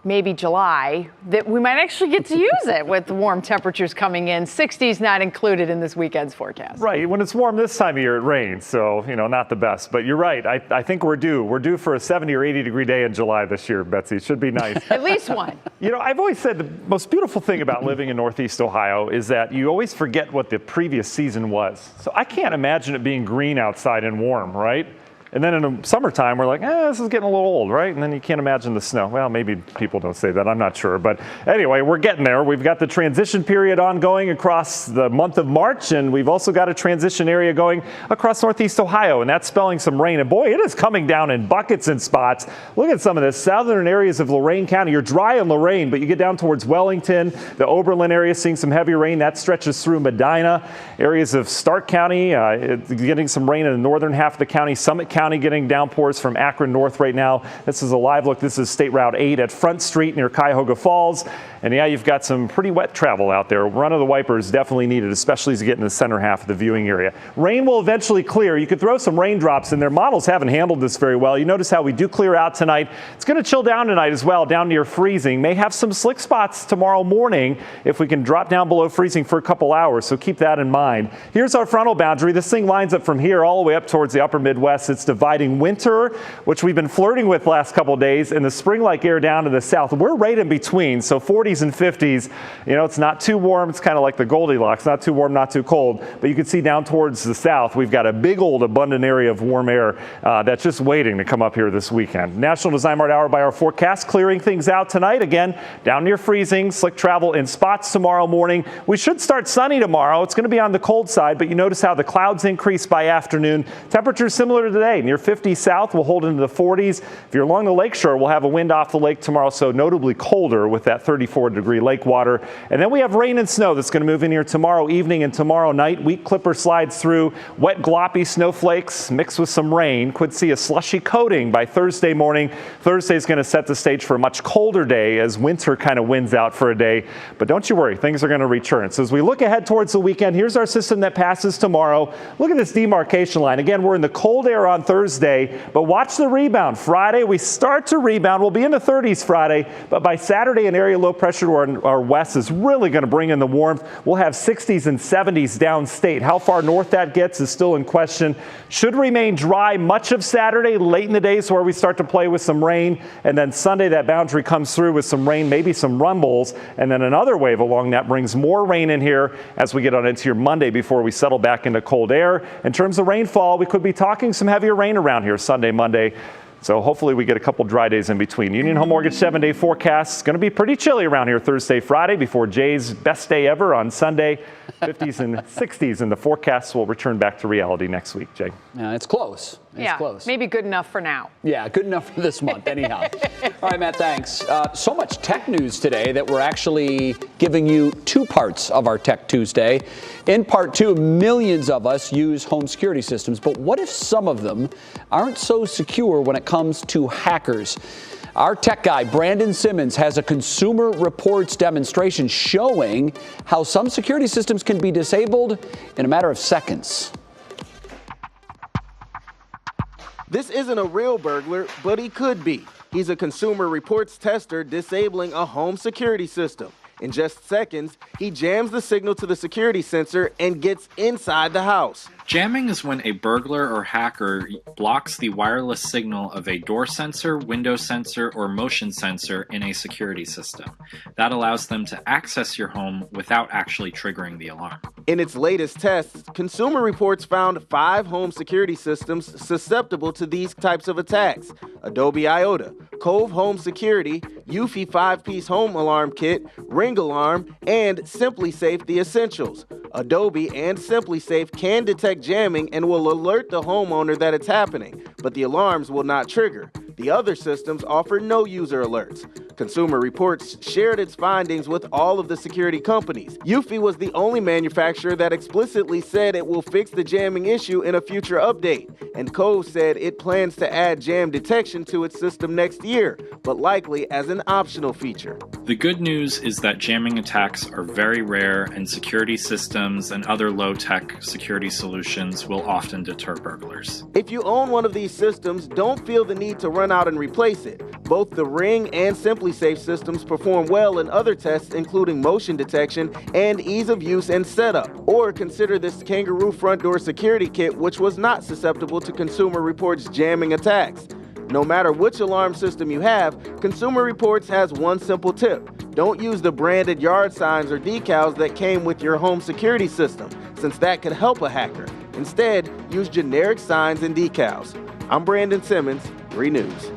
maybe July, that we might actually get to use it with the warm temperatures coming in. 60s not included in this weekend's forecast. Right. When it's warm this time of year, it rains. So, not the best. But you're right. I think we're due. We're due for a 70 or 80 degree day in July this year, Betsy. It should be nice. At least one. I've always said the most beautiful thing about living in Northeast Ohio is that you always forget what the previous season was. So I can't imagine it being green outside and warm, right? And then in the summertime, we're like, this is getting a little old, right? And then you can't imagine the snow. Well, maybe people don't say that. I'm not sure. But anyway, we're getting there. We've got the transition period ongoing across the month of March. And we've also got a transition area going across Northeast Ohio. And that's spelling some rain. And boy, it is coming down in buckets and spots. Look at some of this. Southern areas of Lorain County. You're dry in Lorain, but you get down towards Wellington, the Oberlin area, seeing some heavy rain. That stretches through Medina. Areas of Stark County, getting some rain in the northern half of the county. Summit County getting downpours from Akron north right now. This is a live look. This is State Route 8 at Front Street near Cuyahoga Falls. And you've got some pretty wet travel out there. Run of the wipers definitely needed, especially as you get in the center half of the viewing area. Rain will eventually clear. You could throw some raindrops in there. Models haven't handled this very well. You notice how we do clear out tonight. It's going to chill down tonight as well, down near freezing. May have some slick spots tomorrow morning if we can drop down below freezing for a couple hours. So keep that in mind. Here's our frontal boundary. This thing lines up from here all the way up towards the upper Midwest. It's dividing winter, which we've been flirting with last couple of days, and the spring-like air down to the south. We're right in between, so 40s and 50s. It's not too warm. It's kind of like the Goldilocks, not too warm, not too cold. But you can see down towards the south, we've got a big old abundant area of warm air that's just waiting to come up here this weekend. National Design Mart hour-by-hour forecast, clearing things out tonight. Again, down near freezing, slick travel in spots tomorrow morning. We should start sunny tomorrow. It's going to be on the cold side, but you notice how the clouds increase by afternoon. Temperatures similar to today, near 50 south. We'll hold into the 40s. If you're along the lakeshore, we'll have a wind off the lake tomorrow, so notably colder with that 34-degree lake water. And then we have rain and snow that's going to move in here tomorrow evening and tomorrow night. Wheat clipper slides through. Wet, gloppy snowflakes mixed with some rain. Could see a slushy coating by Thursday morning. Thursday is going to set the stage for a much colder day as winter kind of wins out for a day. But don't you worry, things are going to return. So as we look ahead towards the weekend, here's our system that passes tomorrow. Look at this demarcation line. Again, we're in the cold air on Thursday, but watch the rebound. Friday, we start to rebound. We'll be in the 30s Friday, but by Saturday, an area low pressure to our west is really going to bring in the warmth. We'll have 60s and 70s downstate. How far north that gets is still in question. Should remain dry much of Saturday, late in the day is where we start to play with some rain. And then Sunday, that boundary comes through with some rain, maybe some rumbles. And then another wave along that brings more rain in here as we get on into your Monday before we settle back into cold air. In terms of rainfall, we could be talking some heavier rain around here Sunday, Monday. So hopefully we get a couple dry days in between. Union Home Mortgage 7-day forecast is going to be pretty chilly around here Thursday, Friday before Jay's best day ever on Sunday. 50s and 60s, and the forecasts will return back to reality next week, Jay. Yeah, it's close. It's close. Maybe good enough for now. Yeah, good enough for this month, anyhow. All right, Matt, thanks. So much tech news today that we're actually giving you two parts of our Tech Tuesday. In part two, millions of us use home security systems, but what if some of them aren't so secure when it comes to hackers? Our tech guy, Brandon Simmons, has a Consumer Reports demonstration showing how some security systems can be disabled in a matter of seconds. This isn't a real burglar, but he could be. He's a Consumer Reports tester disabling a home security system. In just seconds, he jams the signal to the security sensor and gets inside the house. Jamming is when a burglar or hacker blocks the wireless signal of a door sensor, window sensor, or motion sensor in a security system. That allows them to access your home without actually triggering the alarm. In its latest tests, Consumer Reports found 5 home security systems susceptible to these types of attacks: Adobe Iota, Cove Home Security, Eufy 5-piece home alarm kit, Ring Alarm, and SimpliSafe The Essentials. Adobe and SimpliSafe can detect jamming and will alert the homeowner that it's happening, but the alarms will not trigger. The other systems offer no user alerts. Consumer Reports shared its findings with all of the security companies. Eufy was the only manufacturer that explicitly said it will fix the jamming issue in a future update, and Cove said it plans to add jam detection to its system next year, but likely as an optional feature. The good news is that jamming attacks are very rare, and security systems and other low-tech security solutions will often deter burglars. If you own one of these systems, don't feel the need to run out and replace it. Both the Ring and SimpliSafe systems perform well in other tests, including motion detection and ease of use and setup. Or consider this Kangaroo front door security kit, which was not susceptible to Consumer Reports jamming attacks. No matter which alarm system you have, Consumer Reports has one simple tip. Don't use the branded yard signs or decals that came with your home security system, since that could help a hacker. Instead, use generic signs and decals. I'm Brandon Simmons, 3 News.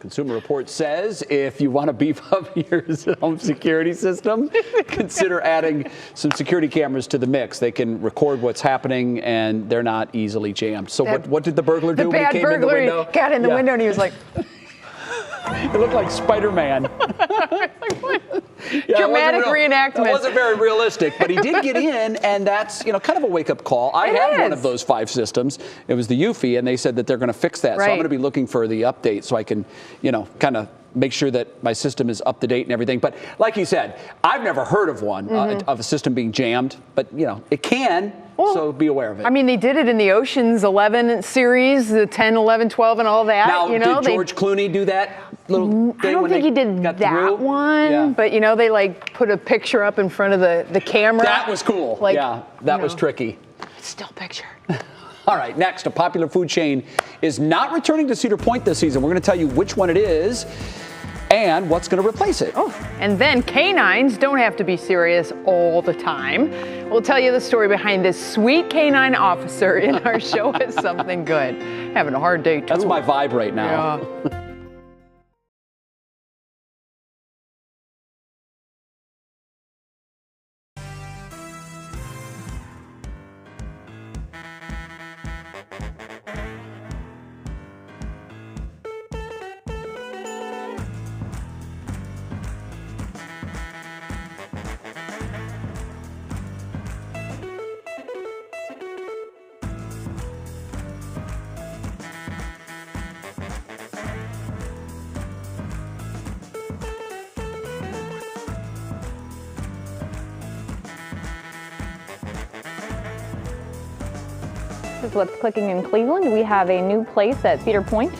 Consumer Reports says if you want to beef up your home security system, consider adding some security cameras to the mix. They can record what's happening, and they're not easily jammed. So what did the burglar do when he came in the window? The bad burglar got in the window, and he was like... It looked like Spider-Man. Dramatic reenactment. It wasn't very realistic, but he did get in, and that's kind of a wake-up call. I have one of those 5 systems. It was the Eufy, and they said that they're going to fix that. Right. So I'm going to be looking for the update so I can, kind of make sure that my system is up to date and everything. But like you said, I've never heard of one, of a system being jammed, but it can. Well, so be aware of it. I mean, they did it in the Ocean's 11 series, the 10, 11, 12, and all that. Now, did George Clooney do that little thing? I don't think he did that one, but they put a picture up in front of the camera. That was cool. That was tricky. Still picture. All right, next, a popular food chain is not returning to Cedar Point this season. We're going to tell you which one it is and what's going to replace it. Oh, and then canines don't have to be serious all the time. We'll tell you the story behind this sweet canine officer in our show is something good. Having a hard day, too. That's my vibe right now. Yeah. This is what's clicking in Cleveland. We have a new place at Cedar Point.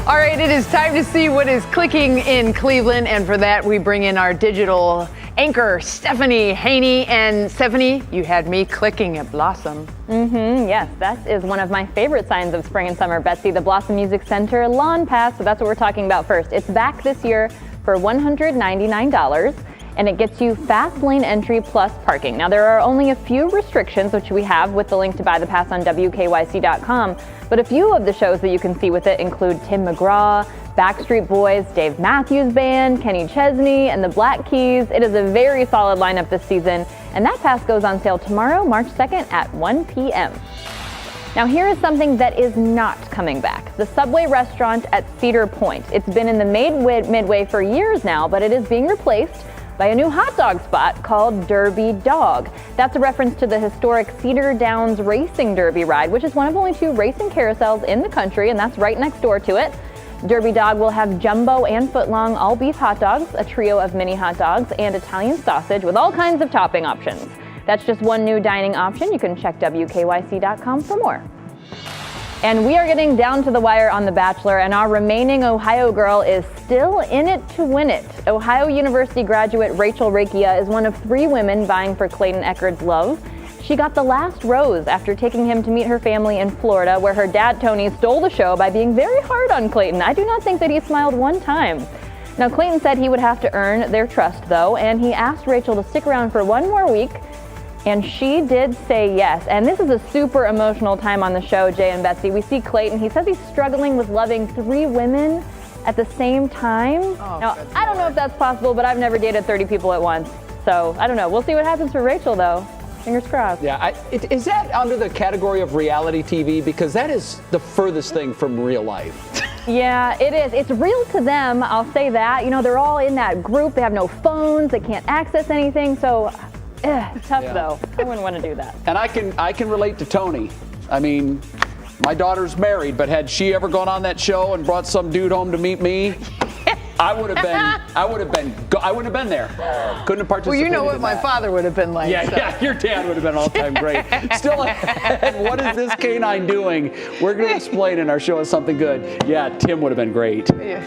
All right, it is time to see what is clicking in Cleveland. And for that, we bring in our digital anchor, Stephanie Haney. And Stephanie, you had me clicking at Blossom. Yes, that is one of my favorite signs of spring and summer, Betsy, the Blossom Music Center Lawn Pass. So that's what we're talking about first. It's back this year for $199. And it gets you fast lane entry plus parking. Now, there are only a few restrictions, which we have with the link to buy the pass on WKYC.com, but a few of the shows that you can see with it include Tim McGraw, Backstreet Boys, Dave Matthews Band, Kenny Chesney, and the Black Keys. It is a very solid lineup this season, and that pass goes on sale tomorrow, March 2nd at 1 p.m. Now, here is something that is not coming back. The Subway restaurant at Cedar Point. It's been in the Midway for years now, but it is being replaced by a new hot dog spot called Derby Dog. That's a reference to the historic Cedar Downs Racing Derby ride, which is one of only 2 racing carousels in the country, and that's right next door to it. Derby Dog will have jumbo and footlong all beef hot dogs, a trio of mini hot dogs, and Italian sausage with all kinds of topping options. That's just one new dining option. You can check WKYC.com for more. And we are getting down to the wire on The Bachelor, and our remaining Ohio girl is still in it to win it. Ohio University graduate Rachel Rakia is one of 3 women vying for Clayton Echard's love. She got the last rose after taking him to meet her family in Florida, where her dad, Tony, stole the show by being very hard on Clayton. I do not think that he smiled one time. Now, Clayton said he would have to earn their trust, though, and he asked Rachel to stick around for one more week. And she did say yes. And this is a super emotional time on the show, Jay and Betsy. We see Clayton. He says he's struggling with loving 3 women at the same time. Now, I don't know if that's possible, but I've never dated 30 people at once. So I don't know. We'll see what happens for Rachel, though. Fingers crossed. Yeah, is that under the category of reality TV? Because that is the furthest thing from real life. Yeah, it is. It's real to them, I'll say that. You know, they're all in that group. They have no phones. They can't access anything. So tough, though. I wouldn't want to do that. And I can relate to Tony. I mean, my daughter's married, but had she ever gone on that show and brought some dude home to meet me, I wouldn't have been there. Couldn't have participated. Well, you know what in my that. father would have been like. Yeah, so. yeah, your dad would have been all-time great. Still ahead, what is this canine doing? We're going to explain in our show is something good. Yeah, Tim would have been great. Yeah.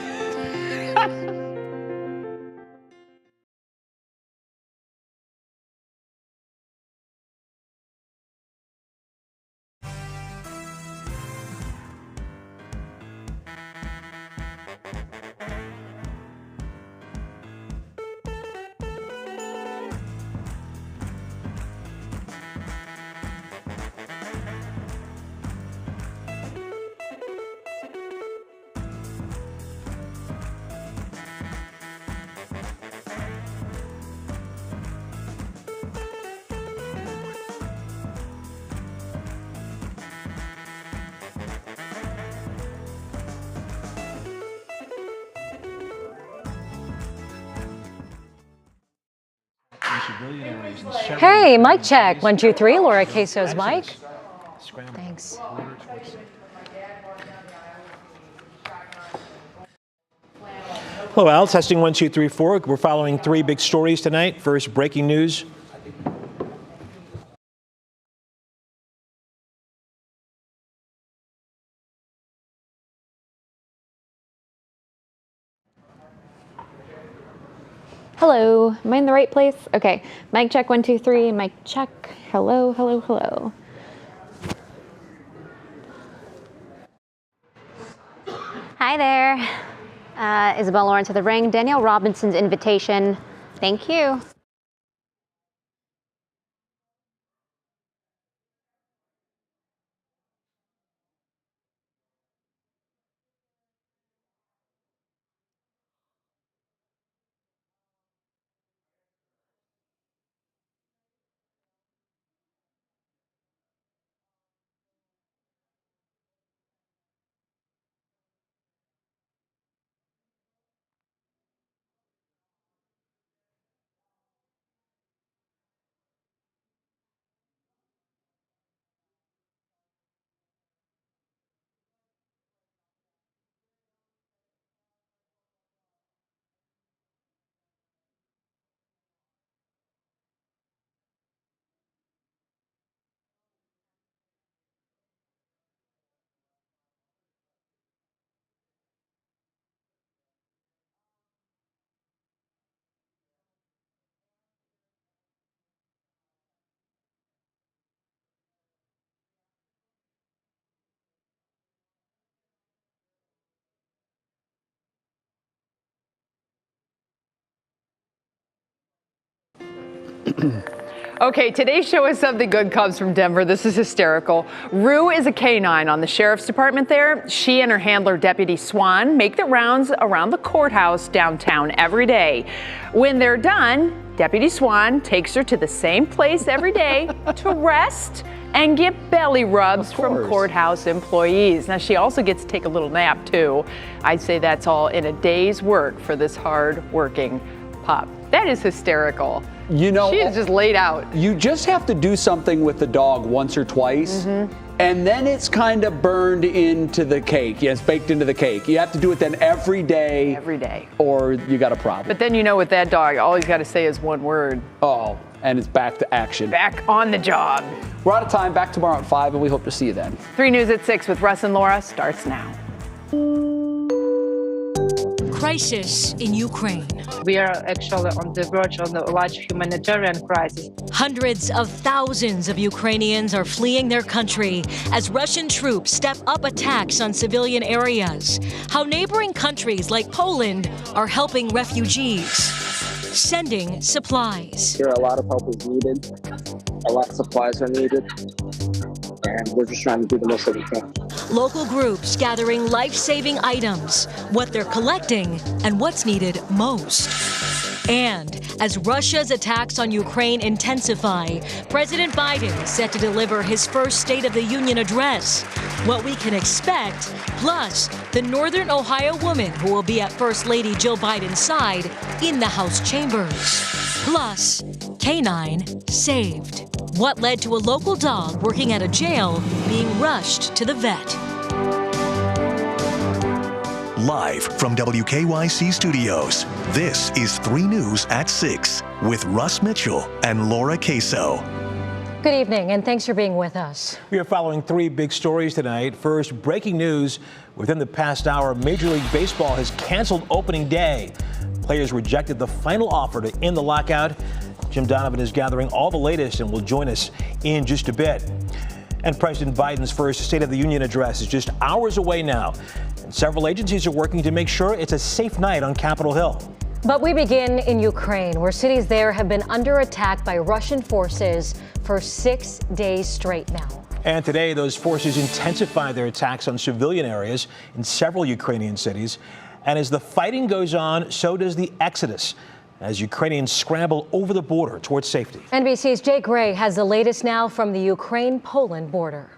Hey, mic check. 1, 2, 3. Laura Queso's mic. Thanks. Hello, Al. Testing 1, 2, 3, 4. We're following 3 big stories tonight. First, breaking news. Hello, am I in the right place? Okay, mic check 1, 2, 3, mic check. Hello, hello, hello. Hi there. Isabel Lawrence of the Ring. Danielle Robinson's invitation. Thank you. Okay, today's show is something good comes from Denver. This is hysterical. Rue is a canine on the sheriff's department there. She and her handler, Deputy Swan, make the rounds around the courthouse downtown every day. When they're done, Deputy Swan takes her to the same place every day to rest and get belly rubs from courthouse employees. Now, she also gets to take a little nap, too. I'd say that's all in a day's work for this hard-working pup. That is hysterical. You know, she is just laid out. You just have to do something with the dog once or twice, and then it's kind of burned into the cake. Yeah, it's baked into the cake. You have to do it then every day. Every day. Or you got a problem. But then, you know, with that dog, all he's got to say is one word. Oh, and it's back to action. Back on the job. We're out of time. Back tomorrow at 5, and we hope to see you then. 3 News at 6 with Russ and Laura starts now. Crisis in Ukraine. We are actually on the verge of a large humanitarian crisis. Hundreds of thousands of Ukrainians are fleeing their country as Russian troops step up attacks on civilian areas. How neighboring countries like Poland are helping refugees. Sending supplies. Here, a lot of help is needed. A lot of supplies are needed. And we're just trying to do the most that we can. Local groups gathering life-saving items, what they're collecting, and what's needed most. And as Russia's attacks on Ukraine intensify, President Biden is set to deliver his first State of the Union address. What we can expect, plus the Northern Ohio woman who will be at First Lady Jill Biden's side in the House chambers. Plus, canine saved. What led to a local dog working at a jail being rushed to the vet. Live from WKYC Studios, this is 3 News at 6 with Russ Mitchell and Laura Queso. Good evening, and thanks for being with us. We are following 3 big stories tonight. First, breaking news. Within the past hour, Major League Baseball has canceled opening day. Players rejected the final offer to end the lockout. Jim Donovan is gathering all the latest and will join us in just a bit. And President Biden's first State of the Union address is just hours away now. And several agencies are working to make sure it's a safe night on Capitol Hill. But we begin in Ukraine, where cities there have been under attack by Russian forces for 6 days straight now. And today, those forces intensify their attacks on civilian areas in several Ukrainian cities. And as the fighting goes on, so does the exodus, as Ukrainians scramble over the border towards safety. NBC's Jay Gray has the latest now from the Ukraine-Poland border.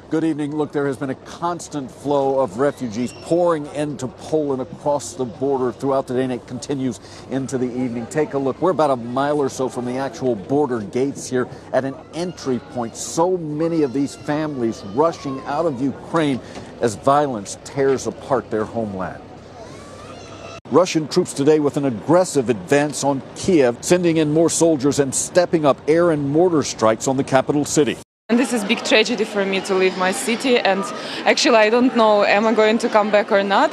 Good evening. Look, there has been a constant flow of refugees pouring into Poland across the border throughout the day, and it continues into the evening. Take a look. We're about a mile or so from the actual border gates here at an entry point. So many of these families rushing out of Ukraine as violence tears apart their homeland. Russian troops today with an aggressive advance on Kiev, sending in more soldiers and stepping up air and mortar strikes on the capital city. And this is a big tragedy for me to leave my city, and actually I don't know am I going to come back or not,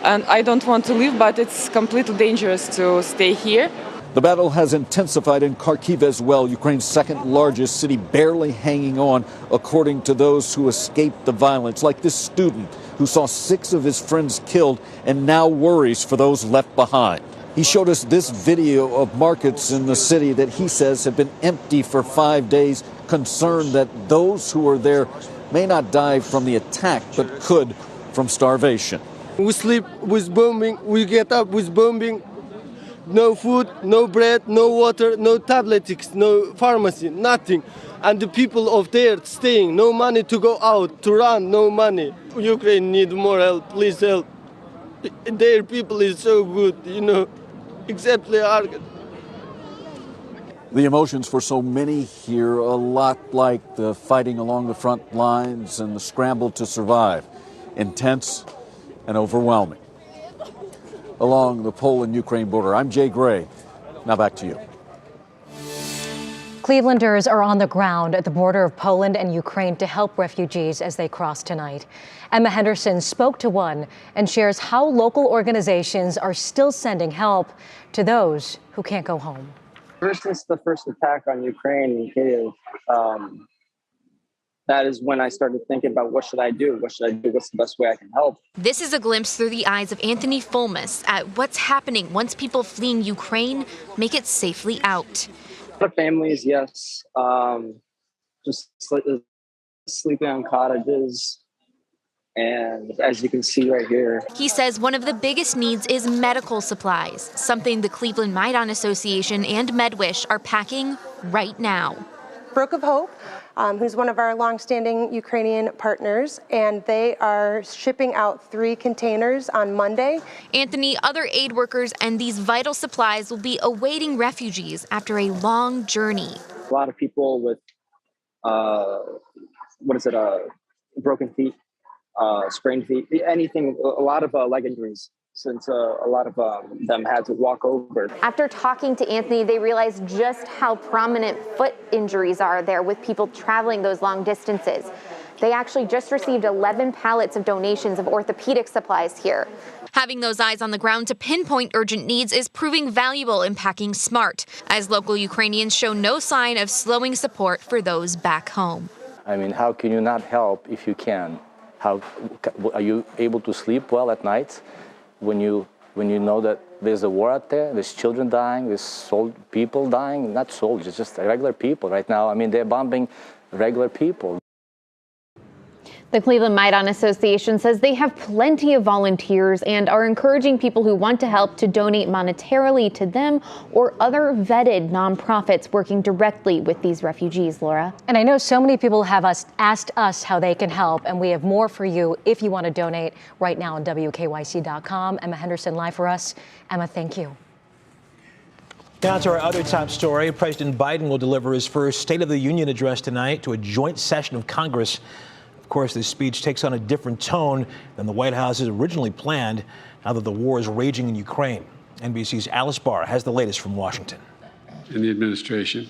and I don't want to leave, but it's completely dangerous to stay here. The battle has intensified in Kharkiv as well, Ukraine's second largest city, barely hanging on, according to those who escaped the violence, like this student who saw 6 of his friends killed and now worries for those left behind. He showed us this video of markets in the city that he says have been empty for 5 days, concerned that those who are there may not die from the attack, but could from starvation. We sleep with bombing, we get up with bombing. No food, no bread, no water, no tablets, no pharmacy, nothing. And the people of there staying, no money to go out, to run, no money. Ukraine need more help, please help. Their people is so good, you know, except they are. The emotions for so many here, a lot like the fighting along the front lines and the scramble to survive. Intense and overwhelming. Along the Poland-Ukraine border, I'm Jay Gray. Now back to you. Clevelanders are on the ground at the border of Poland and Ukraine to help refugees as they cross tonight. Emma Henderson spoke to one and shares how local organizations are still sending help to those who can't go home. Ever since the first attack on Ukraine in Kyiv, that is when I started thinking about what should I do? What should I do? What's the best way I can help? This is a glimpse through the eyes of Anthony Fulmus at what's happening once people fleeing Ukraine make it safely out. A lot of families, yes, just sleeping on cottages. And as you can see right here. He says one of the biggest needs is medical supplies, something the Cleveland Maidan Association and MedWish are packing right now. Brook of Hope, who's one of our longstanding Ukrainian partners, and they are shipping out 3 containers on Monday. Anthony, other aid workers, and these vital supplies will be awaiting refugees after a long journey. A lot of people with, broken feet, sprained feet, anything, a lot of leg injuries, since a lot of them had to walk over. After talking to Anthony, they realized just how prominent foot injuries are there with people traveling those long distances. They actually just received 11 pallets of donations of orthopedic supplies here. Having those eyes on the ground to pinpoint urgent needs is proving valuable in packing smart, as local Ukrainians show no sign of slowing support for those back home. I mean, how can you not help if you can? How are you able to sleep well at night when you know that there's a war out there, there's children dying, there's people dying, not soldiers, just regular people right now. I mean, they're bombing regular people. The Cleveland Maidan Association says they have plenty of volunteers and are encouraging people who want to help to donate monetarily to them or other vetted nonprofits working directly with these refugees, Laura. And I know so many people have asked us how they can help, and we have more for you if you want to donate right now on WKYC.com. Emma Henderson live for us. Emma, thank you. Now to our other top story. President Biden will deliver his first State of the Union address tonight to a joint session of Congress. Of course, this speech takes on a different tone than the White House had originally planned now that the war is raging in Ukraine. NBC's Alice Barr has the latest from Washington. In the administration.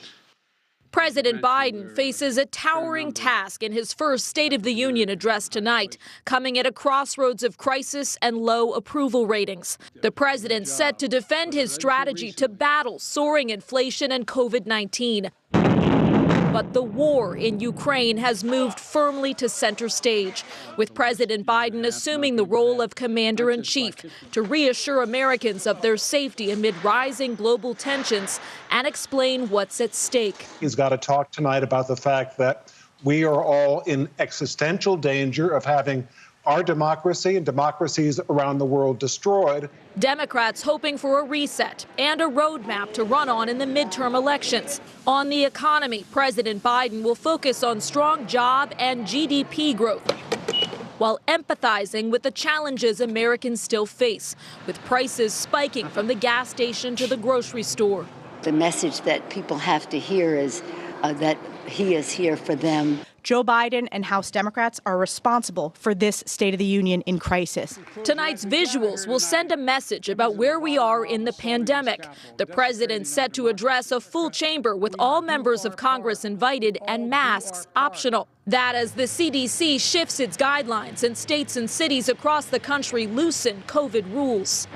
President Biden faces a towering task in his first State of the Union address tonight, coming at a crossroads of crisis and low approval ratings. The president set to defend his strategy to battle soaring inflation and COVID-19. But the war in Ukraine has moved firmly to center stage, with President Biden assuming the role of commander-in-chief to reassure Americans of their safety amid rising global tensions and explain what's at stake. He's got to talk tonight about the fact that we are all in existential danger of having our democracy and democracies around the world destroyed. Democrats hoping for a reset and a roadmap to run on in the midterm elections. On the economy, President Biden will focus on strong job and GDP growth, while empathizing with the challenges Americans still face, with prices spiking from the gas station to the grocery store. The message that people have to hear is that he is here for them. Joe Biden and House Democrats are responsible for this State of the Union in crisis. Tonight's visuals will send a message about where we are in the pandemic. The president set to address a full chamber with all members of Congress invited and masks optional. That as the CDC shifts its guidelines and states and cities across the country loosen COVID rules.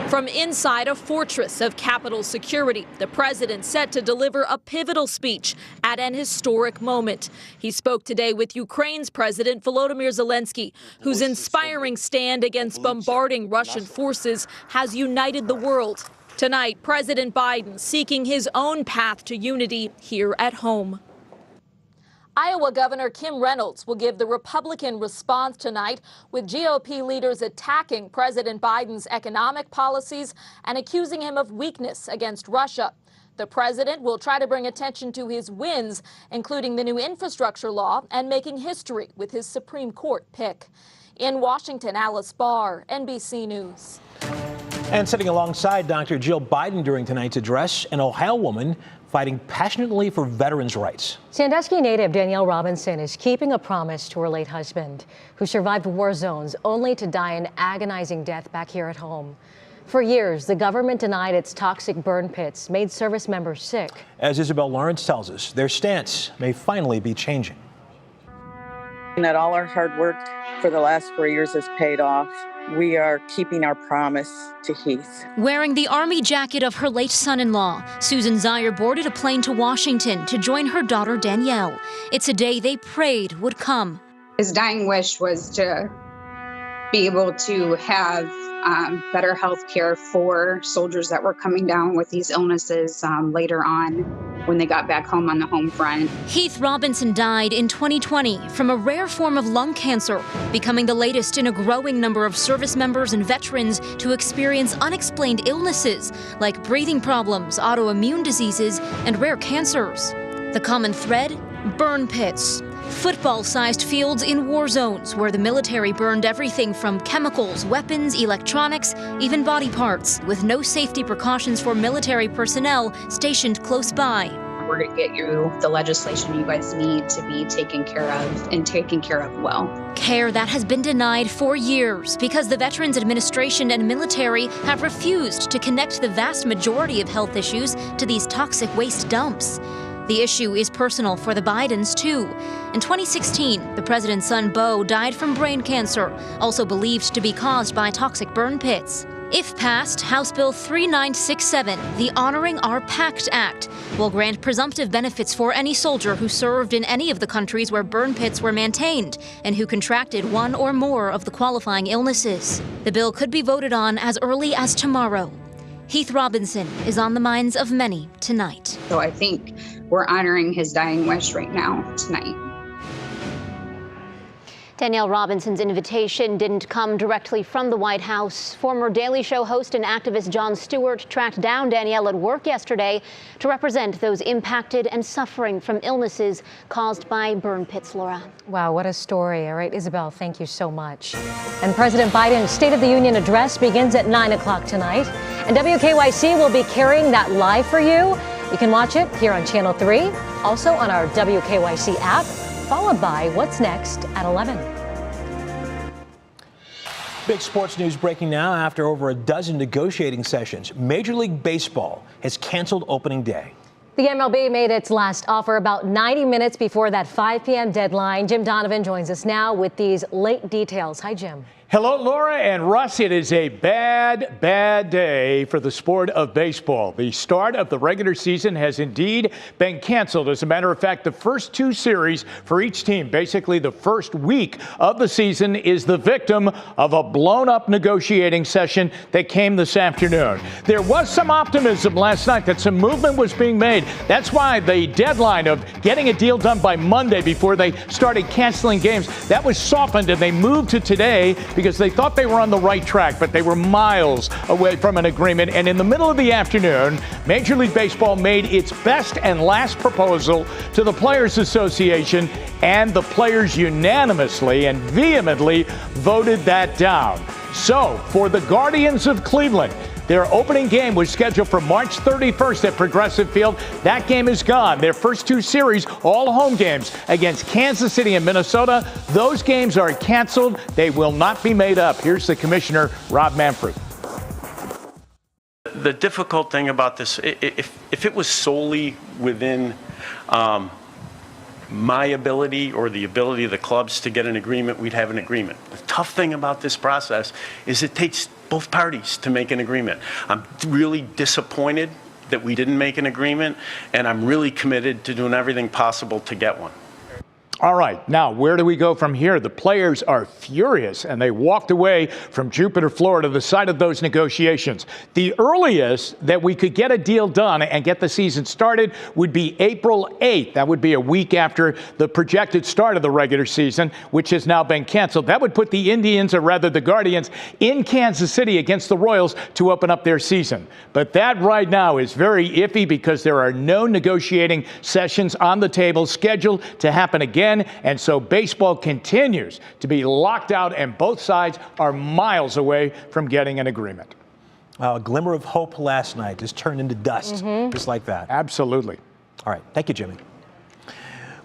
From inside a fortress of Capitol security, the president set to deliver a pivotal speech at an historic moment. He spoke today with Ukraine's President Volodymyr Zelensky, whose inspiring stand against bombarding Russian forces has united the world. Tonight, President Biden seeking his own path to unity here at home. Iowa Governor Kim Reynolds will give the Republican response tonight, with GOP leaders attacking President Biden's economic policies and accusing him of weakness against Russia. The president will try to bring attention to his wins, including the new infrastructure law and making history with his Supreme Court pick. In Washington, Alice Barr, NBC News. And sitting alongside Dr. Jill Biden during tonight's address, an Ohio woman fighting passionately for veterans' rights. Sandusky native Danielle Robinson is keeping a promise to her late husband, who survived war zones only to die an agonizing death back here at home. For years, the government denied its toxic burn pits made service members sick. As Isabel Lawrence tells us, their stance may finally be changing. That all our hard work for the last 4 years has paid off. We are keeping our promise to Heath. Wearing the Army jacket of her late son-in-law, Susan Zier boarded a plane to Washington to join her daughter Danielle. It's a day they prayed would come. His dying wish was to be able to have better health care for soldiers that were coming down with these illnesses later on when they got back home on the home front. Heath Robinson died in 2020 from a rare form of lung cancer, becoming the latest in a growing number of service members and veterans to experience unexplained illnesses like breathing problems, autoimmune diseases, and rare cancers. The common thread? Burn pits. Football-sized fields in war zones where the military burned everything from chemicals, weapons, electronics, even body parts, with no safety precautions for military personnel stationed close by. We're going to get you the legislation you guys need to be taken care of and taken care of well. Care that has been denied for years because the Veterans Administration and military have refused to connect the vast majority of health issues to these toxic waste dumps. The issue is personal for the Bidens, too. In 2016, the president's son, Beau, died from brain cancer, also believed to be caused by toxic burn pits. If passed, House Bill 3967, the Honoring Our Pact Act, will grant presumptive benefits for any soldier who served in any of the countries where burn pits were maintained and who contracted one or more of the qualifying illnesses. The bill could be voted on as early as tomorrow. Heath Robinson is on the minds of many tonight. So I think we're honoring his dying wish right now, tonight. Danielle Robinson's invitation didn't come directly from the White House. Former Daily Show host and activist Jon Stewart tracked down Danielle at work yesterday to represent those impacted and suffering from illnesses caused by burn pits, Laura. Wow, what a story. All right, Isabel, thank you so much. And President Biden's State of the Union address begins at 9 o'clock tonight. And WKYC will be carrying that live for you. You can watch it here on Channel 3, also on our WKYC app, followed by What's Next at 11. Big sports news breaking now after over a dozen negotiating sessions. Major League Baseball has canceled opening day. The MLB made its last offer about 90 minutes before that 5 p.m. deadline. Jim Donovan joins us now with these late details. Hi, Jim. Hello, Laura and Russ. It is a bad day for the sport of baseball. The start of the regular season has indeed been canceled. As a matter of fact, the first two series for each team, basically the first week of the season, is the victim of a blown-up negotiating session that came this afternoon. There was some optimism last night that some movement was being made. That's why the deadline of getting a deal done by Monday before they started canceling games, that was softened, and they moved to today because they thought they were on the right track, but they were miles away from an agreement. And in the middle of the afternoon, Major League Baseball made its best and last proposal to the Players Association, and the players unanimously and vehemently voted that down. So, for the Guardians of Cleveland, their opening game was scheduled for March 31st at Progressive Field. That game is gone. Their first two series, all home games against Kansas City and Minnesota, those games are canceled. They will not be made up. Here's the commissioner, Rob Manfred. The difficult thing about this, if it was solely within my ability or the ability of the clubs to get an agreement, we'd have an agreement. The tough thing about this process is it takes both parties to make an agreement. I'm really disappointed that we didn't make an agreement, and I'm really committed to doing everything possible to get one. All right, now where do we go from here? The players are furious, and they walked away from Jupiter, Florida, the site of those negotiations. The earliest that we could get a deal done and get the season started would be April 8th. That would be a week after the projected start of the regular season, which has now been canceled. That would put the Indians, or rather the Guardians, in Kansas City against the Royals to open up their season. But that right now is very iffy because there are no negotiating sessions on the table scheduled to happen again. And so baseball continues to be locked out, and both sides are miles away from getting an agreement. A glimmer of hope last night just turned into dust, just like that. Absolutely. All right. Thank you, Jimmy.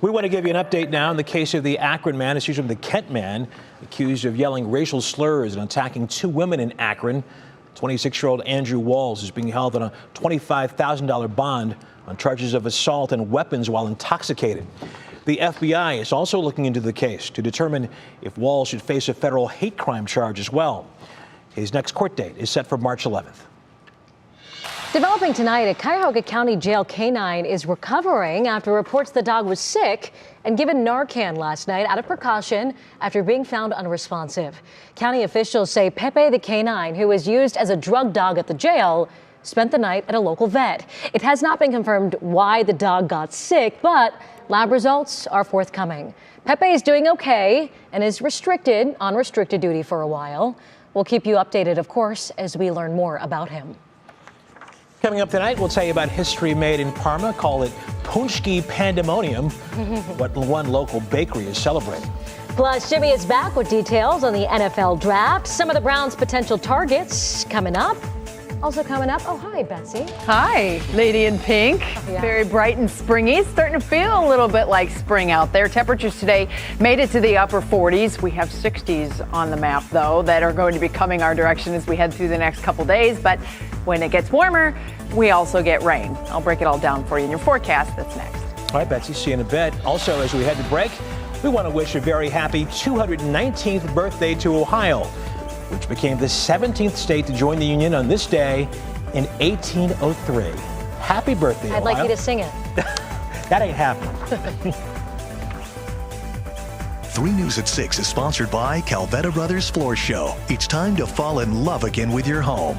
We want to give you an update now in the case of the Akron man, excuse me, the Kent man, accused of yelling racial slurs and attacking two women in Akron. 26-year-old Andrew Walls is being held on a $25,000 bond on charges of assault and weapons while intoxicated. The FBI is also looking into the case to determine if Wall should face a federal hate crime charge as well. His next court date is set for March 11th. Developing tonight, a Cuyahoga County jail canine is recovering after reports the dog was sick and given Narcan last night out of precaution after being found unresponsive. County officials say Pepe the canine, who was used as a drug dog at the jail, spent the night at a local vet. It has not been confirmed why the dog got sick, but lab results are forthcoming. Pepe is doing okay and is on restricted duty for a while. We'll keep you updated, of course, as we learn more about him. Coming up tonight, we'll tell you about history made in Parma. Call it Punchki Pandemonium, what one local bakery is celebrating. Plus, Jimmy is back with details on the NFL draft. Some of the Browns' potential targets coming up. Also coming up, oh, hi, Betsy. Hi, lady in pink. Yeah. Very bright and springy. Starting to feel a little bit like spring out there. Temperatures today made it to the upper 40s. We have 60s on the map, though, that are going to be coming our direction as we head through the next couple days. But when it gets warmer, we also get rain. I'll break it all down for you in your forecast. That's next. All right, Betsy, see you in a bit. Also, as we head to break, we want to wish a very happy 219th birthday to Ohio, which became the 17th state to join the Union on this day in 1803. Happy birthday, Ohio. I'd like you to sing it. That ain't happening. 3 News at 6 is sponsored by Calvetta Brothers Floor Show. It's time to fall in love again with your home.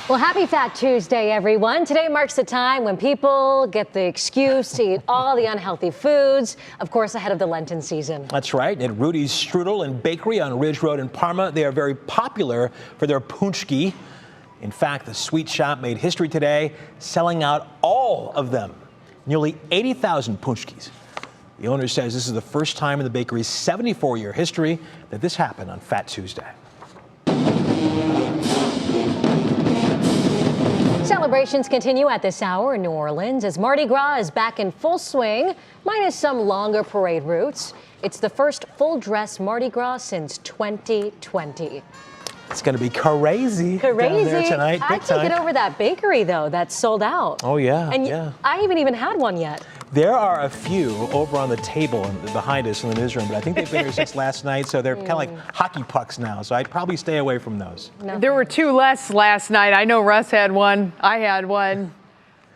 Well, happy Fat Tuesday, everyone. Today marks the time when people get the excuse to eat all the unhealthy foods, of course, ahead of the Lenten season. That's right. At Rudy's Strudel and Bakery on Ridge Road in Parma, they are very popular for their punchki. In fact, the sweet shop made history today, selling out all of them. Nearly 80,000 punchkis. The owner says this is the first time in the bakery's 74-year history that this happened on Fat Tuesday. Celebrations continue at this hour in New Orleans as Mardi Gras is back in full swing, minus some longer parade routes. It's the first full-dress Mardi Gras since 2020. It's going to be crazy. Down there tonight. I can't get over that bakery, though. That's sold out. Oh, yeah. And yeah. I haven't even had one yet. There are a few over on the table behind us in the newsroom, but I think they've been here since last night, so they're kind of like hockey pucks now. So I'd probably stay away from those. No. There were 2 less last night. I know Russ had one. I had one.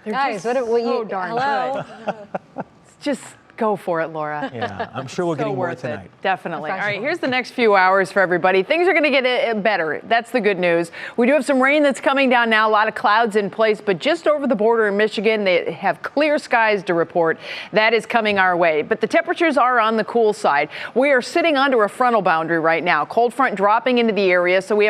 They're Guys, just what you? so darn Hello. good. Just go for it, Laura. Yeah, I'm sure we'll get more tonight. It. Definitely. All right, here's the next few hours for everybody. Things are going to get better. That's the good news. We do have some rain that's coming down now. A lot of clouds in place, but just over the border in Michigan, they have clear skies to report. That is coming our way. But the temperatures are on the cool side. We are sitting under a frontal boundary right now. Cold front dropping into the area, so we have a